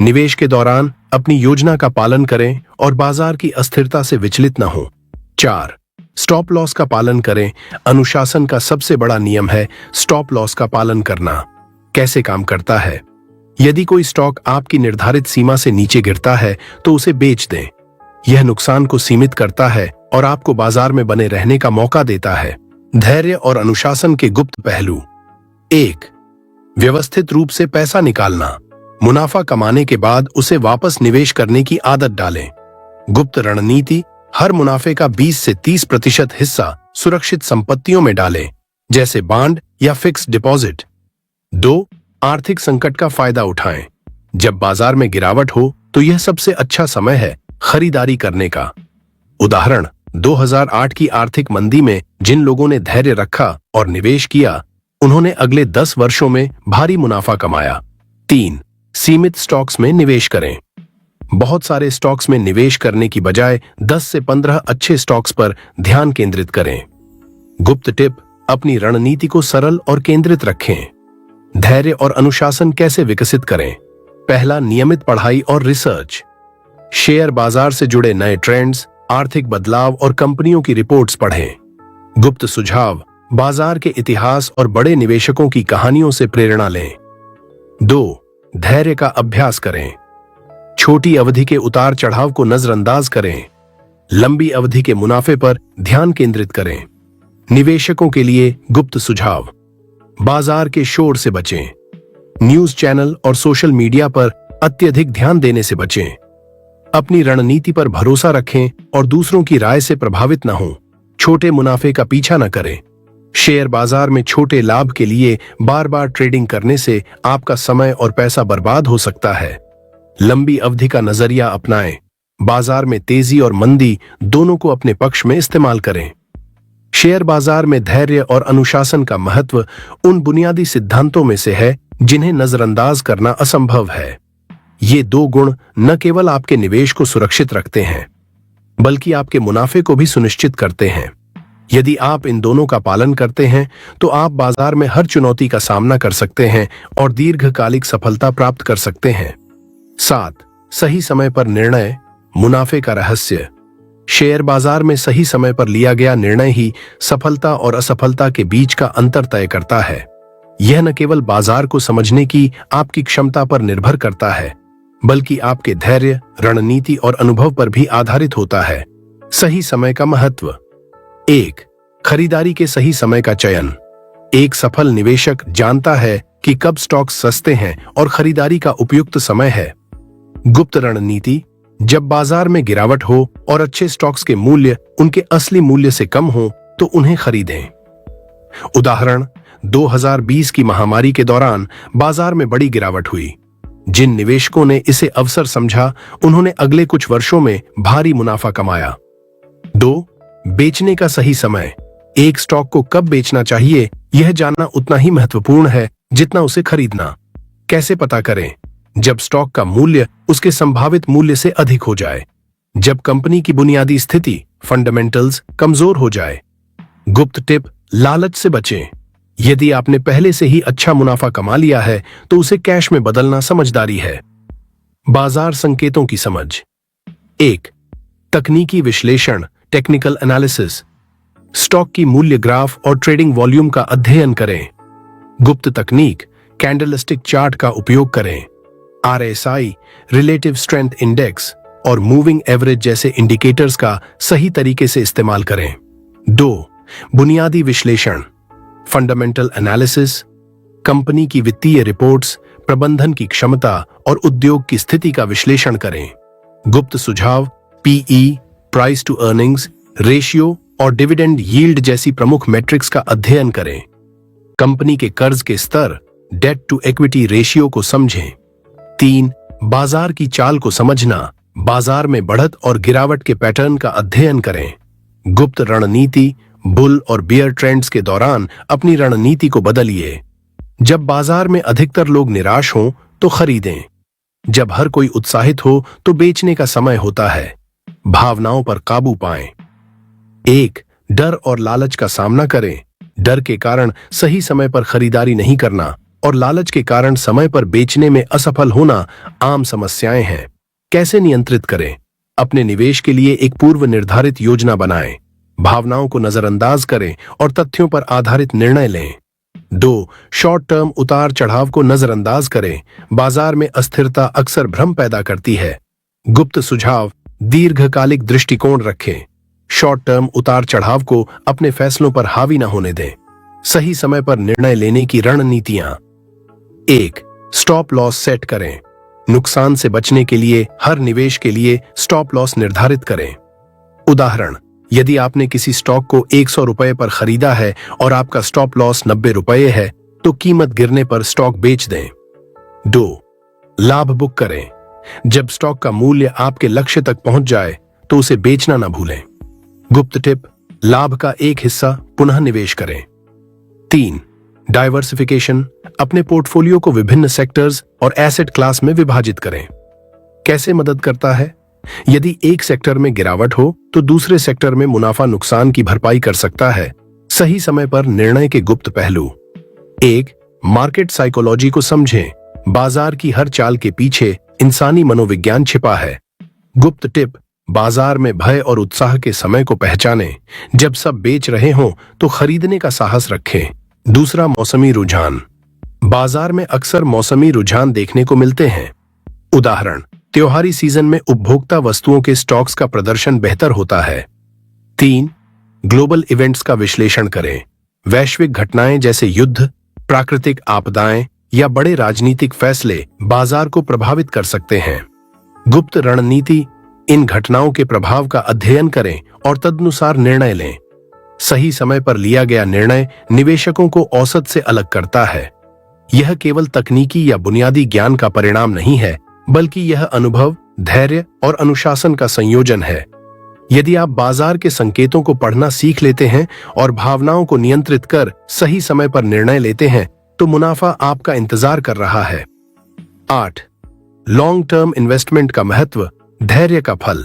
निवेश के दौरान अपनी योजना का पालन करें और बाजार की अस्थिरता से विचलित न हो। 4. स्टॉप लॉस का पालन करें। अनुशासन का सबसे बड़ा नियम है स्टॉप लॉस का पालन करना। कैसे काम करता है? यदि कोई स्टॉक आपकी निर्धारित सीमा से नीचे गिरता है तो उसे बेच दें। यह नुकसान को सीमित करता है और आपको बाजार में बने रहने का मौका देता है। धैर्य और अनुशासन के गुप्त पहलू। 1. व्यवस्थित रूप से पैसा निकालना। मुनाफा कमाने के बाद उसे वापस निवेश करने की आदत डालें। गुप्त रणनीति, हर मुनाफे का 20 से 30% हिस्सा सुरक्षित संपत्तियों में डालें, जैसे बॉन्ड या फिक्स्ड डिपॉजिट। 2. आर्थिक संकट का फायदा उठाएं। जब बाजार में गिरावट हो तो यह सबसे अच्छा समय है खरीदारी करने का। उदाहरण, 2008 की आर्थिक मंदी में जिन लोगों ने धैर्य रखा और निवेश किया, उन्होंने अगले 10 वर्षों में भारी मुनाफा कमाया। 3. सीमित स्टॉक्स में निवेश करें। बहुत सारे स्टॉक्स में निवेश करने की बजाय 10 से 15 अच्छे स्टॉक्स पर ध्यान केंद्रित करें। गुप्त टिप, अपनी रणनीति को सरल और केंद्रित रखें। धैर्य और अनुशासन कैसे विकसित करें? पहला, नियमित पढ़ाई और रिसर्च। शेयर बाजार से जुड़े नए ट्रेंड्स, आर्थिक बदलाव और कंपनियों की रिपोर्ट्स पढ़ें। गुप्त सुझाव, बाजार के इतिहास और बड़े निवेशकों की कहानियों से प्रेरणा लें। 2. धैर्य का अभ्यास करें। छोटी अवधि के उतार चढ़ाव को नजरअंदाज करें। लंबी अवधि के मुनाफे पर ध्यान केंद्रित करें। निवेशकों के लिए गुप्त सुझाव, बाजार के शोर से बचें। न्यूज चैनल और सोशल मीडिया पर अत्यधिक ध्यान देने से बचें। अपनी रणनीति पर भरोसा रखें और दूसरों की राय से प्रभावित न हों। छोटे मुनाफे का पीछा न करें। शेयर बाजार में छोटे लाभ के लिए बार बार ट्रेडिंग करने से आपका समय और पैसा बर्बाद हो सकता है। लंबी अवधि का नजरिया अपनाएं। बाजार में तेजी और मंदी दोनों को अपने पक्ष में इस्तेमाल करें। शेयर बाजार में धैर्य और अनुशासन का महत्व उन बुनियादी सिद्धांतों में से है जिन्हें नजरअंदाज करना असंभव है। ये 2 गुण न केवल आपके निवेश को सुरक्षित रखते हैं, बल्कि आपके मुनाफे को भी सुनिश्चित करते हैं। यदि आप इन दोनों का पालन करते हैं तो आप बाजार में हर चुनौती का सामना कर सकते हैं और दीर्घकालिक सफलता प्राप्त कर सकते हैं। 7. सही समय पर निर्णय, मुनाफे का रहस्य। शेयर बाजार में सही समय पर लिया गया निर्णय ही सफलता और असफलता के बीच का अंतर तय करता है। यह न केवल बाजार को समझने की आपकी क्षमता पर निर्भर करता है, बल्कि आपके धैर्य, रणनीति और अनुभव पर भी आधारित होता है। सही समय का महत्व। 1. खरीदारी के सही समय का चयन। एक सफल निवेशक जानता है कि कब स्टॉक सस्ते हैं और खरीदारी का उपयुक्त समय है। गुप्त रणनीति, जब बाजार में गिरावट हो और अच्छे स्टॉक्स के मूल्य उनके असली मूल्य से कम हो तो उन्हें खरीदें। उदाहरण, 2020 की महामारी के दौरान बाजार में बड़ी गिरावट हुई। जिन निवेशकों ने इसे अवसर समझा, उन्होंने अगले कुछ वर्षों में भारी मुनाफा कमाया। 2. बेचने का सही समय। एक स्टॉक को कब बेचना चाहिए, यह जानना उतना ही महत्वपूर्ण है जितना उसे खरीदना। कैसे पता करें? जब स्टॉक का मूल्य उसके संभावित मूल्य से अधिक हो जाए, जब कंपनी की बुनियादी स्थिति, फंडामेंटल्स कमजोर हो जाए। गुप्त टिप, लालच से बचें। यदि आपने पहले से ही अच्छा मुनाफा कमा लिया है तो उसे कैश में बदलना समझदारी है। बाजार संकेतों की समझ। 1. तकनीकी विश्लेषण, टेक्निकल एनालिसिस। स्टॉक की मूल्य ग्राफ और ट्रेडिंग वॉल्यूम का अध्ययन करें। गुप्त तकनीक, कैंडलस्टिक चार्ट का उपयोग करें। RSI, रिलेटिव स्ट्रेंथ इंडेक्स और मूविंग एवरेज जैसे इंडिकेटर्स का सही तरीके से इस्तेमाल करें। 2. बुनियादी विश्लेषण, फंडामेंटल एनालिसिस। कंपनी की वित्तीय रिपोर्ट्स, प्रबंधन की क्षमता और उद्योग की स्थिति का विश्लेषण करें। गुप्त सुझाव, PE, price to earnings ratio और डिविडेंड यील्ड जैसी प्रमुख मैट्रिक्स का अध्ययन करें। कंपनी के कर्ज के स्तर, डेट टू इक्विटी रेशियो को समझें। 3. बाजार की चाल को समझना, बाजार में बढ़त और गिरावट के पैटर्न का अध्ययन करें। गुप्त रणनीति, बुल और बियर ट्रेंड्स के दौरान अपनी रणनीति को बदलिए। जब बाजार में अधिकतर लोग निराश हों तो खरीदें। जब हर कोई उत्साहित हो तो बेचने का समय होता है। भावनाओं पर काबू पाएं। 1. डर और लालच का सामना करें। डर के कारण सही समय पर खरीदारी नहीं करना और लालच के कारण समय पर बेचने में असफल होना आम समस्याएं हैं। कैसे नियंत्रित करें? अपने निवेश के लिए एक पूर्व निर्धारित योजना बनाएं। भावनाओं को नजरअंदाज करें और तथ्यों पर आधारित निर्णय लें। 2. शॉर्ट टर्म उतार चढ़ाव को नजरअंदाज करें। बाजार में अस्थिरता अक्सर भ्रम पैदा करती है। गुप्त सुझाव, दीर्घकालिक दृष्टिकोण रखें। शॉर्ट टर्म उतार चढ़ाव को अपने फैसलों पर हावी न होने दें। सही समय पर निर्णय लेने की रणनीतियां। 1. स्टॉप लॉस सेट करें। नुकसान से बचने के लिए हर निवेश के लिए स्टॉप लॉस निर्धारित करें। उदाहरण, यदि आपने किसी स्टॉक को 100 रुपए पर खरीदा है और आपका स्टॉप लॉस 90 रुपए है, तो कीमत गिरने पर स्टॉक बेच दें। 2. लाभ बुक करें। जब स्टॉक का मूल्य आपके लक्ष्य तक पहुंच जाए तो उसे बेचना न भूलें। गुप्त टिप, लाभ का एक हिस्सा पुनः निवेश करें। 3. डाइवर्सिफिकेशन। अपने पोर्टफोलियो को विभिन्न सेक्टर्स और एसेट क्लास में विभाजित करें। कैसे मदद करता है? यदि एक सेक्टर में गिरावट हो तो दूसरे सेक्टर में मुनाफा नुकसान की भरपाई कर सकता है। सही समय पर निर्णय के गुप्त पहलू। 1. मार्केट साइकोलॉजी को समझें। बाजार की हर चाल के पीछे इंसानी मनोविज्ञान छिपा है। गुप्त टिप, बाजार में भय और उत्साह के समय को पहचानें। जब सब बेच रहे हों तो खरीदने का साहस रखें। दूसरा, मौसमी रुझान। बाजार में अक्सर मौसमी रुझान देखने को मिलते हैं। उदाहरण, त्योहारी सीजन में उपभोक्ता वस्तुओं के स्टॉक्स का प्रदर्शन बेहतर होता है। 3. ग्लोबल इवेंट्स का विश्लेषण करें। वैश्विक घटनाएं जैसे युद्ध, प्राकृतिक आपदाएं या बड़े राजनीतिक फैसले बाजार को प्रभावित कर सकते हैं। गुप्त रणनीति, इन घटनाओं के प्रभाव का अध्ययन करें और तदनुसार निर्णय लें। सही समय पर लिया गया निर्णय निवेशकों को औसत से अलग करता है। यह केवल तकनीकी या बुनियादी ज्ञान का परिणाम नहीं है, बल्कि यह अनुभव, धैर्य और अनुशासन का संयोजन है। यदि आप बाजार के संकेतों को पढ़ना सीख लेते हैं और भावनाओं को नियंत्रित कर सही समय पर निर्णय लेते हैं, तो मुनाफा आपका इंतजार कर रहा है। 8. लॉन्ग टर्म इन्वेस्टमेंट का महत्व, धैर्य का फल।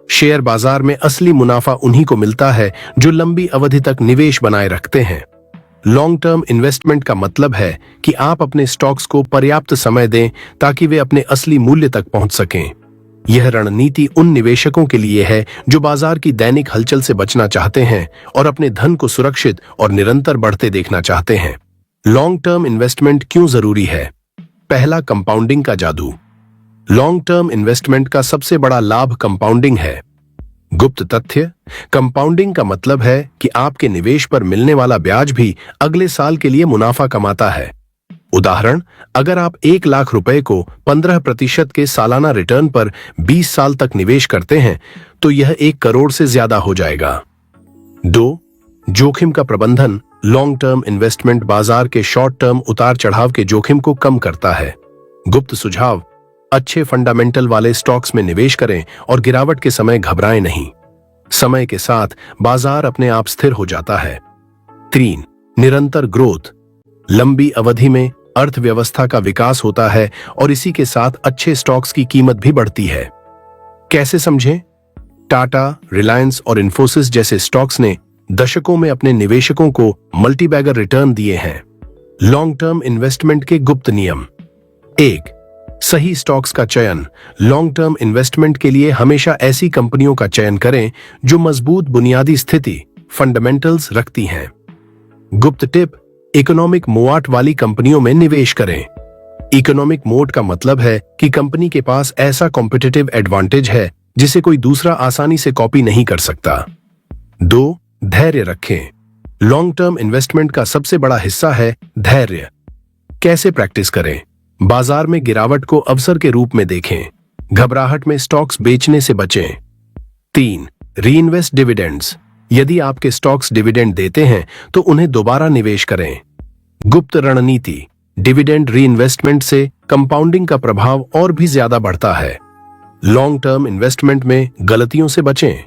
शेयर बाजार में असली मुनाफा उन्हीं को मिलता है जो लंबी अवधि तक निवेश बनाए रखते हैं। लॉन्ग टर्म इन्वेस्टमेंट का मतलब है कि आप अपने स्टॉक्स को पर्याप्त समय दें ताकि वे अपने असली मूल्य तक पहुंच सकें। यह रणनीति उन निवेशकों के लिए है जो बाजार की दैनिक हलचल से बचना चाहते हैं और अपने धन को सुरक्षित और निरंतर बढ़ते देखना चाहते हैं। लॉन्ग टर्म इन्वेस्टमेंट क्यों जरूरी है? पहला, कंपाउंडिंग का जादू। लॉन्ग टर्म इन्वेस्टमेंट का सबसे बड़ा लाभ कंपाउंडिंग है। गुप्त तथ्य, कंपाउंडिंग का मतलब है कि आपके निवेश पर मिलने वाला ब्याज भी अगले साल के लिए मुनाफा कमाता है। उदाहरण, अगर आप 1 लाख रुपए को 15% के सालाना रिटर्न पर 20 साल तक निवेश करते हैं तो यह 1 करोड़ से ज्यादा हो जाएगा। 2. जोखिम का प्रबंधन। लॉन्ग टर्म इन्वेस्टमेंट बाजार के शॉर्ट टर्म उतार चढ़ाव के जोखिम को कम करता है। गुप्त सुझाव, अच्छे फंडामेंटल वाले स्टॉक्स में निवेश करें और गिरावट के समय घबराएं नहीं। समय के साथ बाजार अपने आप स्थिर हो जाता है। 3. निरंतर ग्रोथ। लंबी अवधि में अर्थव्यवस्था का विकास होता है और इसी के साथ अच्छे स्टॉक्स की कीमत भी बढ़ती है। कैसे समझें? टाटा, रिलायंस और इन्फोसिस जैसे स्टॉक्स ने दशकों में अपने निवेशकों को मल्टीबैगर रिटर्न दिए हैं। लॉन्ग टर्म इन्वेस्टमेंट के गुप्त नियम। 1. सही स्टॉक्स का चयन। लॉन्ग टर्म इन्वेस्टमेंट के लिए हमेशा ऐसी कंपनियों का चयन करें जो मजबूत बुनियादी स्थिति, फंडामेंटल्स रखती हैं। गुप्त टिप, इकोनॉमिक मोआट वाली कंपनियों में निवेश करें। इकोनॉमिक मोट का मतलब है कि कंपनी के पास ऐसा कॉम्पिटिटिव एडवांटेज है जिसे कोई दूसरा आसानी से कॉपी नहीं कर सकता। 2. धैर्य रखें। लॉन्ग टर्म इन्वेस्टमेंट का सबसे बड़ा हिस्सा है धैर्य। कैसे प्रैक्टिस करें? बाजार में गिरावट को अवसर के रूप में देखें। घबराहट में स्टॉक्स बेचने से बचें। 3. Reinvest dividends. यदि आपके स्टॉक्स डिविडेंड देते हैं तो उन्हें दोबारा निवेश करें। गुप्त रणनीति, डिविडेंड रीइन्वेस्टमेंट से कंपाउंडिंग का प्रभाव और भी ज्यादा बढ़ता है। लॉन्ग टर्म इन्वेस्टमेंट में गलतियों से बचें।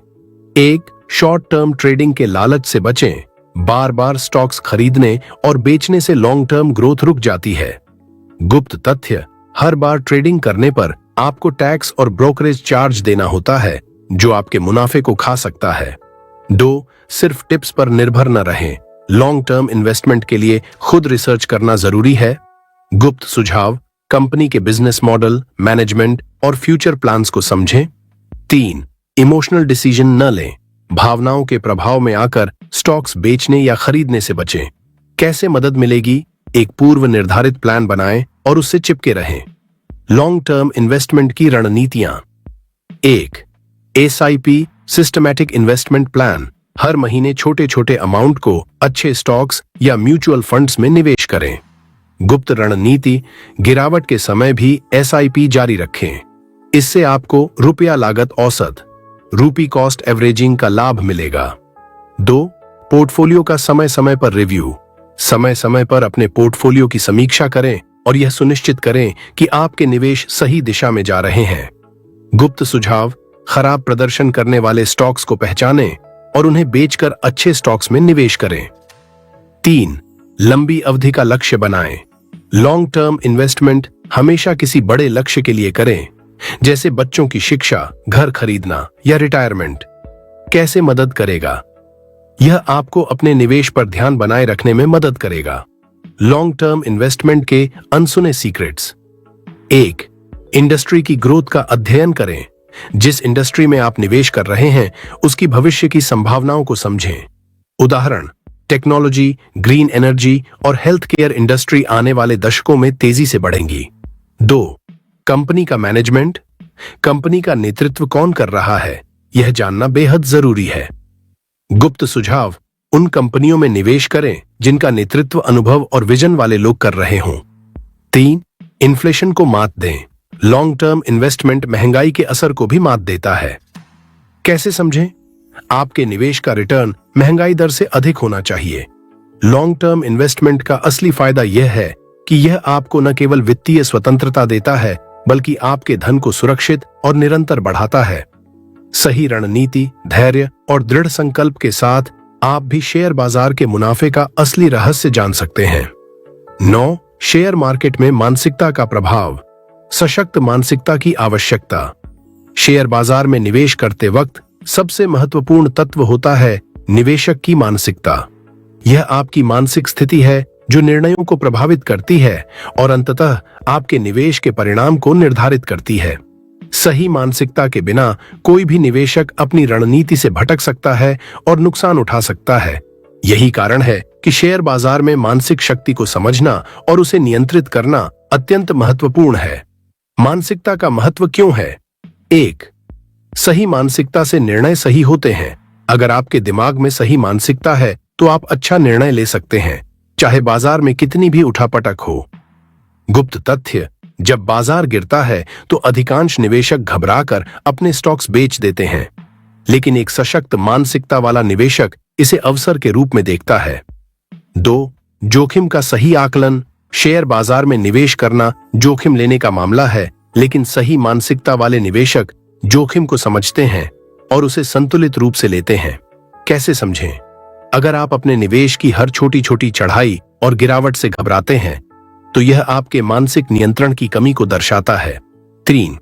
1. शॉर्ट टर्म ट्रेडिंग के लालच से बचें। बार बार स्टॉक्स खरीदने और बेचने से लॉन्ग टर्म ग्रोथ रुक जाती है। गुप्त तथ्य, हर बार ट्रेडिंग करने पर आपको टैक्स और ब्रोकरेज चार्ज देना होता है जो आपके मुनाफे को खा सकता है। 2. सिर्फ टिप्स पर निर्भर न रहें। लॉन्ग टर्म इन्वेस्टमेंट के लिए खुद रिसर्च करना जरूरी है। गुप्त सुझाव, कंपनी के बिजनेस मॉडल, मैनेजमेंट और फ्यूचर प्लान्स को समझें। 3. इमोशनल डिसीजन न लें। भावनाओं के प्रभाव में आकर स्टॉक्स बेचने या खरीदने से बचें। कैसे मदद मिलेगी? एक पूर्व निर्धारित प्लान बनाएं और उससे चिपके रहें। लॉन्ग टर्म इन्वेस्टमेंट की रणनीतियां। 1. SIP systematic investment plan. हर महीने छोटे छोटे अमाउंट को अच्छे स्टॉक्स या म्यूचुअल फंड्स में निवेश करें। गुप्त रणनीति, गिरावट के समय भी एसआईपी जारी रखें। इससे आपको रुपया लागत औसत रूपी कॉस्ट एवरेजिंग का लाभ मिलेगा। 2. पोर्टफोलियो का समय समय पर रिव्यू। समय समय पर अपने पोर्टफोलियो की समीक्षा करें और यह सुनिश्चित करें कि आपके निवेश सही दिशा में जा रहे हैं। गुप्त सुझाव, खराब प्रदर्शन करने वाले स्टॉक्स को पहचानें और उन्हें बेचकर अच्छे स्टॉक्स में निवेश करें। 3. लंबी अवधि का लक्ष्य बनाएं। लॉन्ग टर्म इन्वेस्टमेंट हमेशा किसी बड़े लक्ष्य के लिए करें, जैसे बच्चों की शिक्षा, घर खरीदना या रिटायरमेंट। कैसे मदद करेगा? यह आपको अपने निवेश पर ध्यान बनाए रखने में मदद करेगा। लॉन्ग टर्म इन्वेस्टमेंट के अनसुने सीक्रेट्स। 1. इंडस्ट्री की ग्रोथ का अध्ययन करें। जिस इंडस्ट्री में आप निवेश कर रहे हैं उसकी भविष्य की संभावनाओं को समझें। उदाहरण, टेक्नोलॉजी, ग्रीन एनर्जी और हेल्थ केयर इंडस्ट्री आने वाले दशकों में तेजी से बढ़ेंगी। 2. कंपनी का मैनेजमेंट। कंपनी का नेतृत्व कौन कर रहा है, यह जानना बेहद जरूरी है। गुप्त सुझाव, उन कंपनियों में निवेश करें जिनका नेतृत्व अनुभव और विजन वाले लोग कर रहे हों। 3. इन्फ्लेशन को मात दें। लॉन्ग टर्म इन्वेस्टमेंट महंगाई के असर को भी मात देता है। कैसे समझें? आपके निवेश का रिटर्न महंगाई दर से अधिक होना चाहिए। लॉन्ग टर्म इन्वेस्टमेंट का असली फायदा यह है कि यह आपको न केवल वित्तीय स्वतंत्रता देता है बल्कि आपके धन को सुरक्षित और निरंतर बढ़ाता है। सही रणनीति, धैर्य और दृढ़ संकल्प के साथ आप भी शेयर बाजार के मुनाफे का असली रहस्य जान सकते हैं। 9. शेयर मार्केट में मानसिकता का प्रभाव। सशक्त मानसिकता की आवश्यकता। शेयर बाजार में निवेश करते वक्त सबसे महत्वपूर्ण तत्व होता है निवेशक की मानसिकता। यह आपकी मानसिक स्थिति है जो निर्णयों को प्रभावित करती है और अंततः आपके निवेश के परिणाम को निर्धारित करती है। सही मानसिकता के बिना कोई भी निवेशक अपनी रणनीति से भटक सकता है और नुकसान उठा सकता है। यही कारण है कि शेयर बाजार में मानसिक शक्ति को समझना और उसे नियंत्रित करना अत्यंत महत्वपूर्ण है। मानसिकता का महत्व क्यों है? 1. सही मानसिकता से निर्णय सही होते हैं। अगर आपके दिमाग में सही मानसिकता है तो आप अच्छा निर्णय ले सकते हैं, चाहे बाजार में कितनी भी उठापटक हो। गुप्त तथ्य, जब बाजार गिरता है तो अधिकांश निवेशक घबराकर अपने स्टॉक्स बेच देते हैं, लेकिन एक सशक्त मानसिकता वाला निवेशक इसे अवसर के रूप में देखता है। 2. जोखिम का सही आकलन। शेयर बाजार में निवेश करना जोखिम लेने का मामला है, लेकिन सही मानसिकता वाले निवेशक जोखिम को समझते हैं और उसे संतुलित रूप से लेते हैं। कैसे समझें? अगर आप अपने निवेश की हर छोटी छोटी चढ़ाई और गिरावट से घबराते हैं तो यह आपके मानसिक नियंत्रण की कमी को दर्शाता है। 3.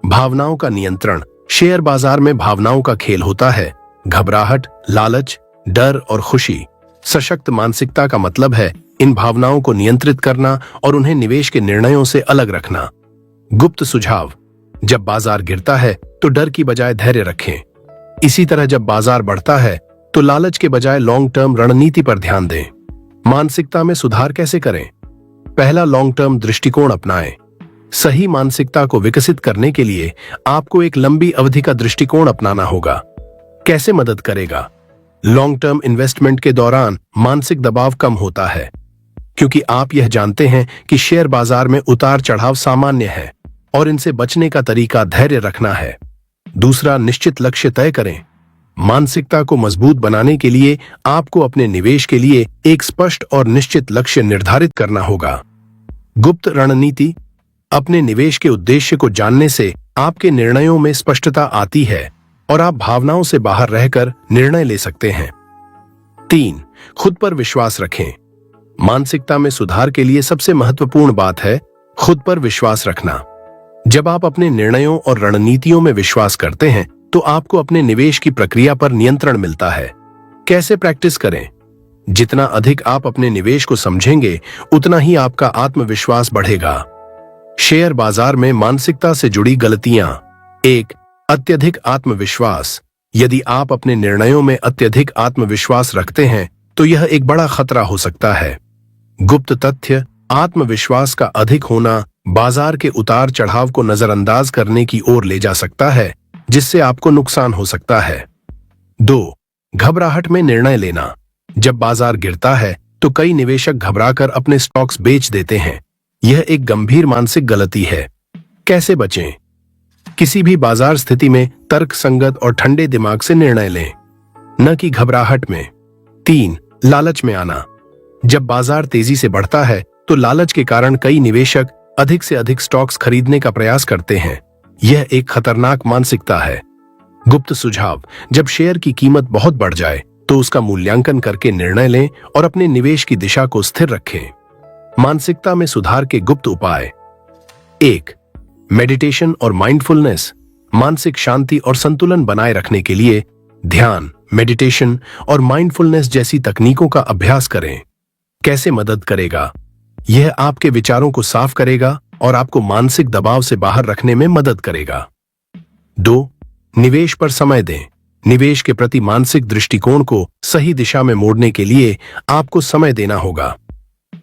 भावनाओं का नियंत्रण। शेयर बाजार में भावनाओं का खेल होता है। घबराहट, लालच, डर और खुशी। सशक्त मानसिकता का मतलब है इन भावनाओं को नियंत्रित करना और उन्हें निवेश के निर्णयों से अलग रखना। गुप्त सुझाव, जब बाजार गिरता है तो डर की बजाय धैर्य रखें। इसी तरह जब बाजार बढ़ता है तो लालच के बजाय लॉन्ग टर्म रणनीति पर ध्यान दें। मानसिकता में सुधार कैसे करें? पहला, लॉन्ग टर्म दृष्टिकोण अपनाएं। सही मानसिकता को विकसित करने के लिए आपको एक लंबी अवधि का दृष्टिकोण अपनाना होगा। कैसे मदद करेगा? लॉन्ग टर्म इन्वेस्टमेंट के दौरान मानसिक दबाव कम होता है, क्योंकि आप यह जानते हैं कि शेयर बाजार में उतार चढ़ाव सामान्य है और इनसे बचने का तरीका धैर्य रखना है। दूसरा, निश्चित लक्ष्य तय करें। मानसिकता को मजबूत बनाने के लिए आपको अपने निवेश के लिए एक स्पष्ट और निश्चित लक्ष्य निर्धारित करना होगा। गुप्त रणनीति, अपने निवेश के उद्देश्य को जानने से आपके निर्णयों में स्पष्टता आती है और आप भावनाओं से बाहर रहकर निर्णय ले सकते हैं। 3. खुद पर विश्वास रखें। मानसिकता में सुधार के लिए सबसे महत्वपूर्ण बात है खुद पर विश्वास रखना। जब आप अपने निर्णयों और रणनीतियों में विश्वास करते हैं तो आपको अपने निवेश की प्रक्रिया पर नियंत्रण मिलता है। कैसे प्रैक्टिस करें? जितना अधिक आप अपने निवेश को समझेंगे उतना ही आपका आत्मविश्वास बढ़ेगा। शेयर बाजार में मानसिकता से जुड़ी गलतियां। 1. अत्यधिक आत्मविश्वास। यदि आप अपने निर्णयों में अत्यधिक आत्मविश्वास रखते हैं तो यह एक बड़ा खतरा हो सकता है। गुप्त तथ्य, आत्मविश्वास का अधिक होना बाजार के उतार चढ़ाव को नजरअंदाज करने की ओर ले जा सकता है, जिससे आपको नुकसान हो सकता है। 2. घबराहट में निर्णय लेना। जब बाजार गिरता है तो कई निवेशक घबराकर अपने स्टॉक्स बेच देते हैं। यह एक गंभीर मानसिक गलती है। कैसे बचें? किसी भी बाजार स्थिति में तर्क संगत और ठंडे दिमाग से निर्णय लें, न कि घबराहट में। 3. लालच में आना। जब बाजार तेजी से बढ़ता है तो लालच के कारण कई निवेशक अधिक से अधिक स्टॉक्स खरीदने का प्रयास करते हैं। यह एक खतरनाक मानसिकता है। गुप्त सुझाव: जब शेयर की कीमत बहुत बढ़ जाए तो उसका मूल्यांकन करके निर्णय लें और अपने निवेश की दिशा को स्थिर रखें। मानसिकता में सुधार के गुप्त उपाय: 1. मेडिटेशन और माइंडफुलनेस। मानसिक शांति और संतुलन बनाए रखने के लिए ध्यान, मेडिटेशन और माइंडफुलनेस जैसी तकनीकों का अभ्यास करें। कैसे मदद करेगा? यह आपके विचारों को साफ करेगा और आपको मानसिक दबाव से बाहर रखने में मदद करेगा। 2. निवेश पर समय दें। निवेश के प्रति मानसिक दृष्टिकोण को सही दिशा में मोड़ने के लिए आपको समय देना होगा।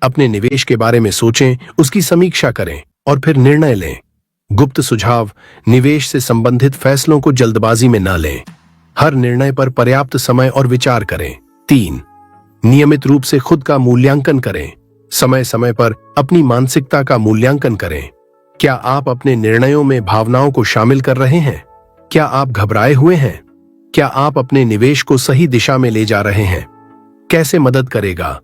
अपने निवेश के बारे में सोचें, उसकी समीक्षा करें और फिर निर्णय लें। गुप्त सुझाव: निवेश से संबंधित फैसलों को जल्दबाजी में न लें। हर निर्णय पर पर्याप्त समय और विचार करें। 3. नियमित रूप से खुद का मूल्यांकन करें। समय समय पर अपनी मानसिकता का मूल्यांकन करें। क्या आप अपने निर्णयों में भावनाओं को शामिल कर रहे हैं? क्या आप घबराए हुए हैं? क्या आप अपने निवेश को सही दिशा में ले जा रहे हैं? कैसे मदद करेगा?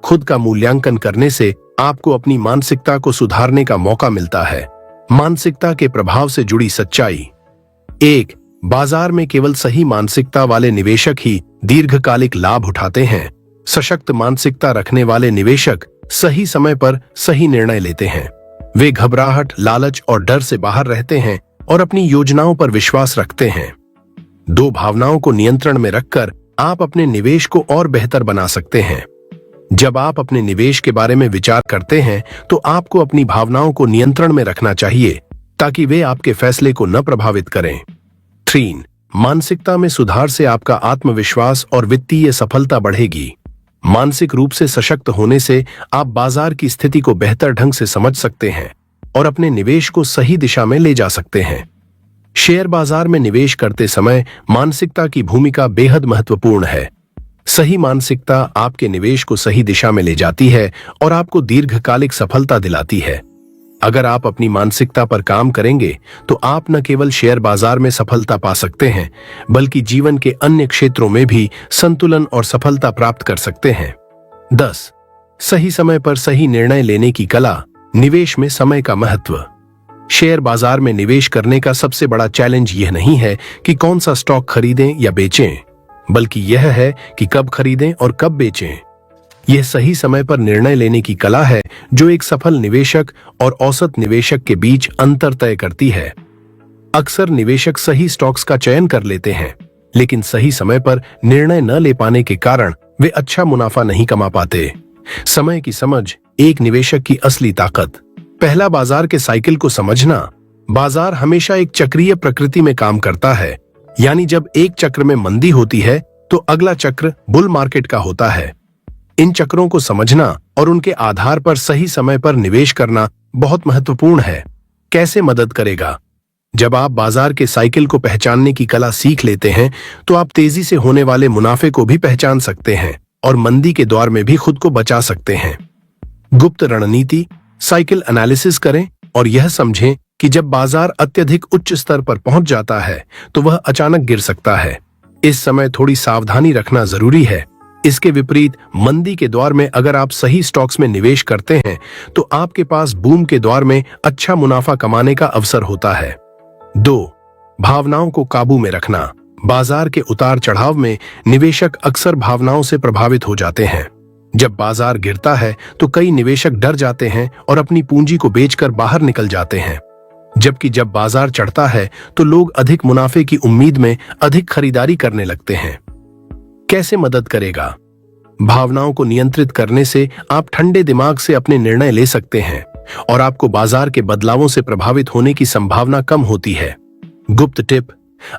खुद का मूल्यांकन करने से आपको अपनी मानसिकता को सुधारने का मौका मिलता है। मानसिकता के प्रभाव से जुड़ी सच्चाई: 1. बाजार में केवल सही मानसिकता वाले निवेशक ही दीर्घकालिक लाभ उठाते हैं। सशक्त मानसिकता रखने वाले निवेशक सही समय पर सही निर्णय लेते हैं। वे घबराहट, लालच और डर से बाहर रहते हैं और अपनी योजनाओं पर विश्वास रखते हैं। 2. भावनाओं को नियंत्रण में रखकर आप अपने निवेश को और बेहतर बना सकते हैं। जब आप अपने निवेश के बारे में विचार करते हैं तो आपको अपनी भावनाओं को नियंत्रण में रखना चाहिए ताकि वे आपके फैसले को न प्रभावित करें। 3. मानसिकता में सुधार से आपका आत्मविश्वास और वित्तीय सफलता बढ़ेगी। मानसिक रूप से सशक्त होने से आप बाजार की स्थिति को बेहतर ढंग से समझ सकते हैं और अपने निवेश को सही दिशा में ले जा सकते हैं। शेयर बाजार में निवेश करते समय मानसिकता की भूमिका बेहद महत्वपूर्ण है। सही मानसिकता आपके निवेश को सही दिशा में ले जाती है और आपको दीर्घकालिक सफलता दिलाती है। अगर आप अपनी मानसिकता पर काम करेंगे तो आप न केवल शेयर बाजार में सफलता पा सकते हैं बल्कि जीवन के अन्य क्षेत्रों में भी संतुलन और सफलता प्राप्त कर सकते हैं। 10. सही समय पर सही निर्णय लेने की कला। निवेश में समय का महत्व। शेयर बाजार में निवेश करने का सबसे बड़ा चैलेंज यह नहीं है कि कौन सा स्टॉक खरीदें या बेचें, बल्कि यह है कि कब खरीदें और कब बेचें। यह सही समय पर निर्णय लेने की कला है जो एक सफल निवेशक और औसत निवेशक के बीच अंतर तय करती है। अक्सर निवेशक सही स्टॉक्स का चयन कर लेते हैं, लेकिन सही समय पर निर्णय न ले पाने के कारण वे अच्छा मुनाफा नहीं कमा पाते। समय की समझ एक निवेशक की असली ताकत। पहला, बाजार के साइकिल को समझना। बाजार हमेशा एक चक्रीय प्रकृति में काम करता है, यानी जब एक चक्र में मंदी होती है तो अगला चक्र बुल मार्केट का होता है। इन चक्रों को समझना और उनके आधार पर सही समय पर निवेश करना बहुत महत्वपूर्ण है। कैसे मदद करेगा? जब आप बाजार के साइकिल को पहचानने की कला सीख लेते हैं तो आप तेजी से होने वाले मुनाफे को भी पहचान सकते हैं और मंदी के दौर में भी खुद को बचा सकते हैं। गुप्त रणनीति: साइकिल एनालिसिस करें और यह समझें कि जब बाजार अत्यधिक उच्च स्तर पर पहुंच जाता है तो वह अचानक गिर सकता है। इस समय थोड़ी सावधानी रखना जरूरी है। इसके विपरीत मंदी के दौर में अगर आप सही स्टॉक्स में निवेश करते हैं तो आपके पास बूम के दौर में अच्छा मुनाफा कमाने का अवसर होता है। 2. भावनाओं को काबू में रखना। बाजार के उतार चढ़ाव में निवेशक अक्सर भावनाओं से प्रभावित हो जाते हैं। जब बाजार गिरता है तो कई निवेशक डर जाते हैं और अपनी पूंजी को बेचकर बाहर निकल जाते हैं, जबकि जब बाजार चढ़ता है तो लोग अधिक मुनाफे की उम्मीद में अधिक खरीदारी करने लगते हैं। कैसे मदद करेगा? भावनाओं को नियंत्रित करने से आप ठंडे दिमाग से अपने निर्णय ले सकते हैं और आपको बाजार के बदलावों से प्रभावित होने की संभावना कम होती है। गुप्त टिप: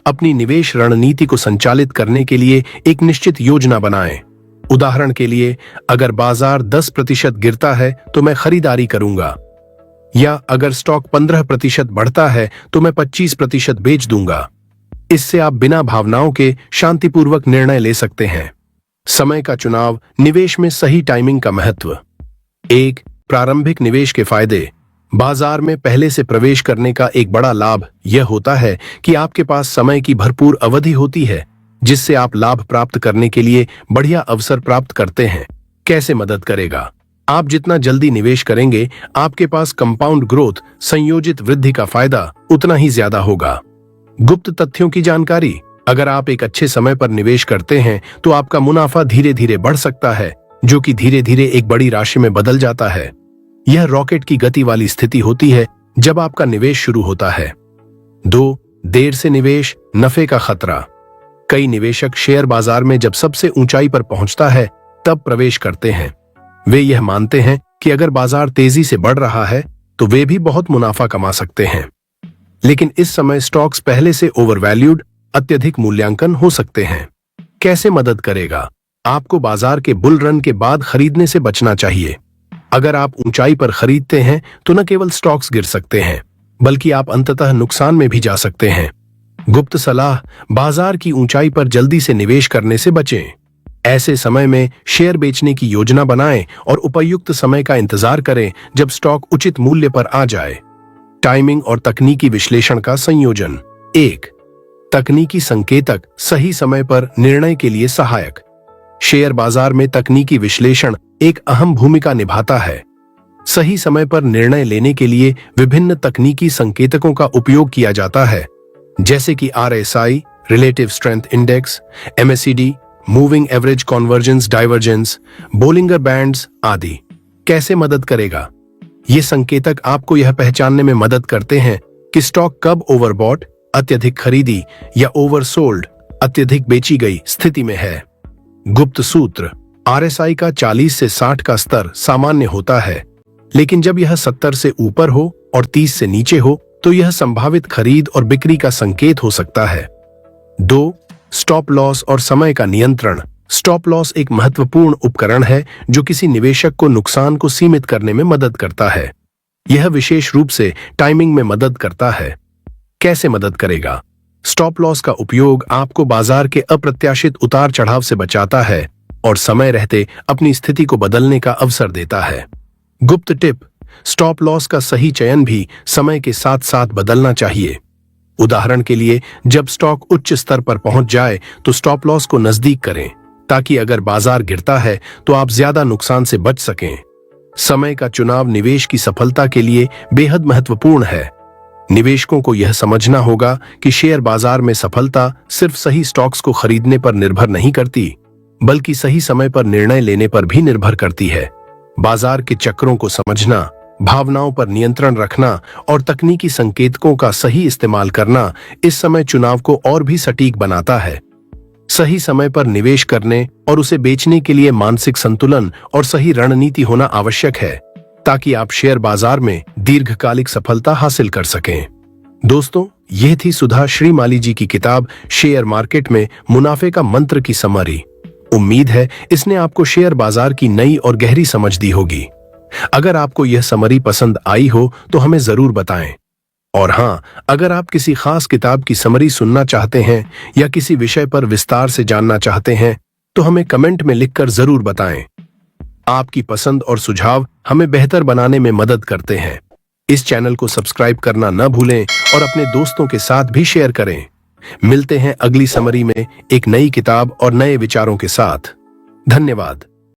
अपनी निवेश रणनीति को संचालित करने के लिए एक निश्चित योजना बनाएं। उदाहरण के लिए, अगर बाजार 10% गिरता है तो मैं खरीदारी करूंगा, या अगर स्टॉक 15% बढ़ता है तो मैं 25% बेच दूंगा। इससे आप बिना भावनाओं के शांतिपूर्वक निर्णय ले सकते हैं। समय का चुनाव, निवेश में सही टाइमिंग का महत्व। एक, प्रारंभिक निवेश के फायदे। बाजार में पहले से प्रवेश करने का एक बड़ा लाभ यह होता है कि आपके पास समय की भरपूर अवधि होती है, जिससे आप लाभ प्राप्त करने के लिए बढ़िया अवसर प्राप्त करते हैं। कैसे मदद करेगा? आप जितना जल्दी निवेश करेंगे, आपके पास कंपाउंड ग्रोथ, संयोजित वृद्धि का फायदा उतना ही ज्यादा होगा। गुप्त तथ्यों की जानकारी। अगर आप एक अच्छे समय पर निवेश करते हैं तो आपका मुनाफा धीरे धीरे बढ़ सकता है, जो कि धीरे धीरे एक बड़ी राशि में बदल जाता है। यह रॉकेट की गति वाली स्थिति होती है जब आपका निवेश शुरू होता है। 2, देर से निवेश, नफे का खतरा। कई निवेशक शेयर बाजार में जब सबसे ऊंचाई पर पहुंचता है तब प्रवेश करते हैं। वे यह मानते हैं कि अगर बाजार तेजी से बढ़ रहा है तो वे भी बहुत मुनाफा कमा सकते हैं। लेकिन इस समय स्टॉक्स पहले से ओवरवैल्यूड, अत्यधिक मूल्यांकन हो सकते हैं। कैसे मदद करेगा? आपको बाजार के बुल रन के बाद खरीदने से बचना चाहिए। अगर आप ऊंचाई पर खरीदते हैं तो न केवल स्टॉक्स गिर सकते हैं, बल्कि आप अंततः नुकसान में भी जा सकते हैं। गुप्त सलाह, बाजार की ऊंचाई पर जल्दी से निवेश करने से बचें। ऐसे समय में शेयर बेचने की योजना बनाएं और उपयुक्त समय का इंतजार करें जब स्टॉक उचित मूल्य पर आ जाए। टाइमिंग और तकनीकी विश्लेषण का संयोजन। 1, तकनीकी संकेतक, सही समय पर निर्णय के लिए सहायक। शेयर बाजार में तकनीकी विश्लेषण एक अहम भूमिका निभाता है। सही समय पर निर्णय लेने के लिए विभिन्न तकनीकी संकेतकों का उपयोग किया जाता है, जैसे कि RSI, relative strength index, MACD, moving average convergence divergence, Bollinger bands आदि। कैसे मदद करेगा? ये संकेतक आपको यह पहचानने में मदद करते हैं कि स्टॉक कब ओवरबॉट, अत्यधिक खरीदी, या ओवरसोल्ड, अत्यधिक बेची गई स्थिति में है। गुप्त सूत्र। RSI का 40 से 60 का स्तर सामान्य होता है, लेकिन जब यह 70 से ऊपर हो और 30 से नीचे हो तो यह संभावित खरीद और बिक्री का संकेत हो सकता है। 2, स्टॉप लॉस और समय का नियंत्रण। स्टॉप लॉस एक महत्वपूर्ण उपकरण है जो किसी निवेशक को नुकसान को सीमित करने में मदद करता है। यह विशेष रूप से टाइमिंग में मदद करता है। कैसे मदद करेगा? स्टॉप लॉस का उपयोग आपको बाजार के अप्रत्याशित उतार चढ़ाव से बचाता है और समय रहते अपनी स्थिति को बदलने का अवसर देता है। गुप्त टिप, स्टॉप लॉस का सही चयन भी समय के साथ साथ बदलना चाहिए। उदाहरण के लिए, जब स्टॉक उच्च स्तर पर पहुंच जाए तो स्टॉप लॉस को नजदीक करें, ताकि अगर बाजार गिरता है तो आप ज्यादा नुकसान से बच सकें। समय का चुनाव निवेश की सफलता के लिए बेहद महत्वपूर्ण है। निवेशकों को यह समझना होगा कि शेयर बाजार में सफलता सिर्फ सही स्टॉक्स को खरीदने पर निर्भर नहीं करती, बल्कि सही समय पर निर्णय लेने पर भी निर्भर करती है। बाजार के चक्रों को समझना, भावनाओं पर नियंत्रण रखना और तकनीकी संकेतकों का सही इस्तेमाल करना इस समय चुनाव को और भी सटीक बनाता है। सही समय पर निवेश करने और उसे बेचने के लिए मानसिक संतुलन और सही रणनीति होना आवश्यक है, ताकि आप शेयर बाजार में दीर्घकालिक सफलता हासिल कर सकें। दोस्तों, यह थी सुधा श्रीमाली जी की किताब शेयर मार्केट में मुनाफे का मंत्र की समरी। उम्मीद है इसने आपको शेयर बाजार की नई और गहरी समझ दी होगी। अगर आपको यह समरी पसंद आई हो तो हमें जरूर बताएं। और हाँ, अगर आप किसी खास किताब की समरी सुनना चाहते हैं या किसी विषय पर विस्तार से जानना चाहते हैं तो हमें कमेंट में लिखकर जरूर बताएं। आपकी पसंद और सुझाव हमें बेहतर बनाने में मदद करते हैं। इस चैनल को सब्सक्राइब करना न भूलें और अपने दोस्तों के साथ भी शेयर करें। मिलते हैं अगली समरी में एक नई किताब और नए विचारों के साथ। धन्यवाद।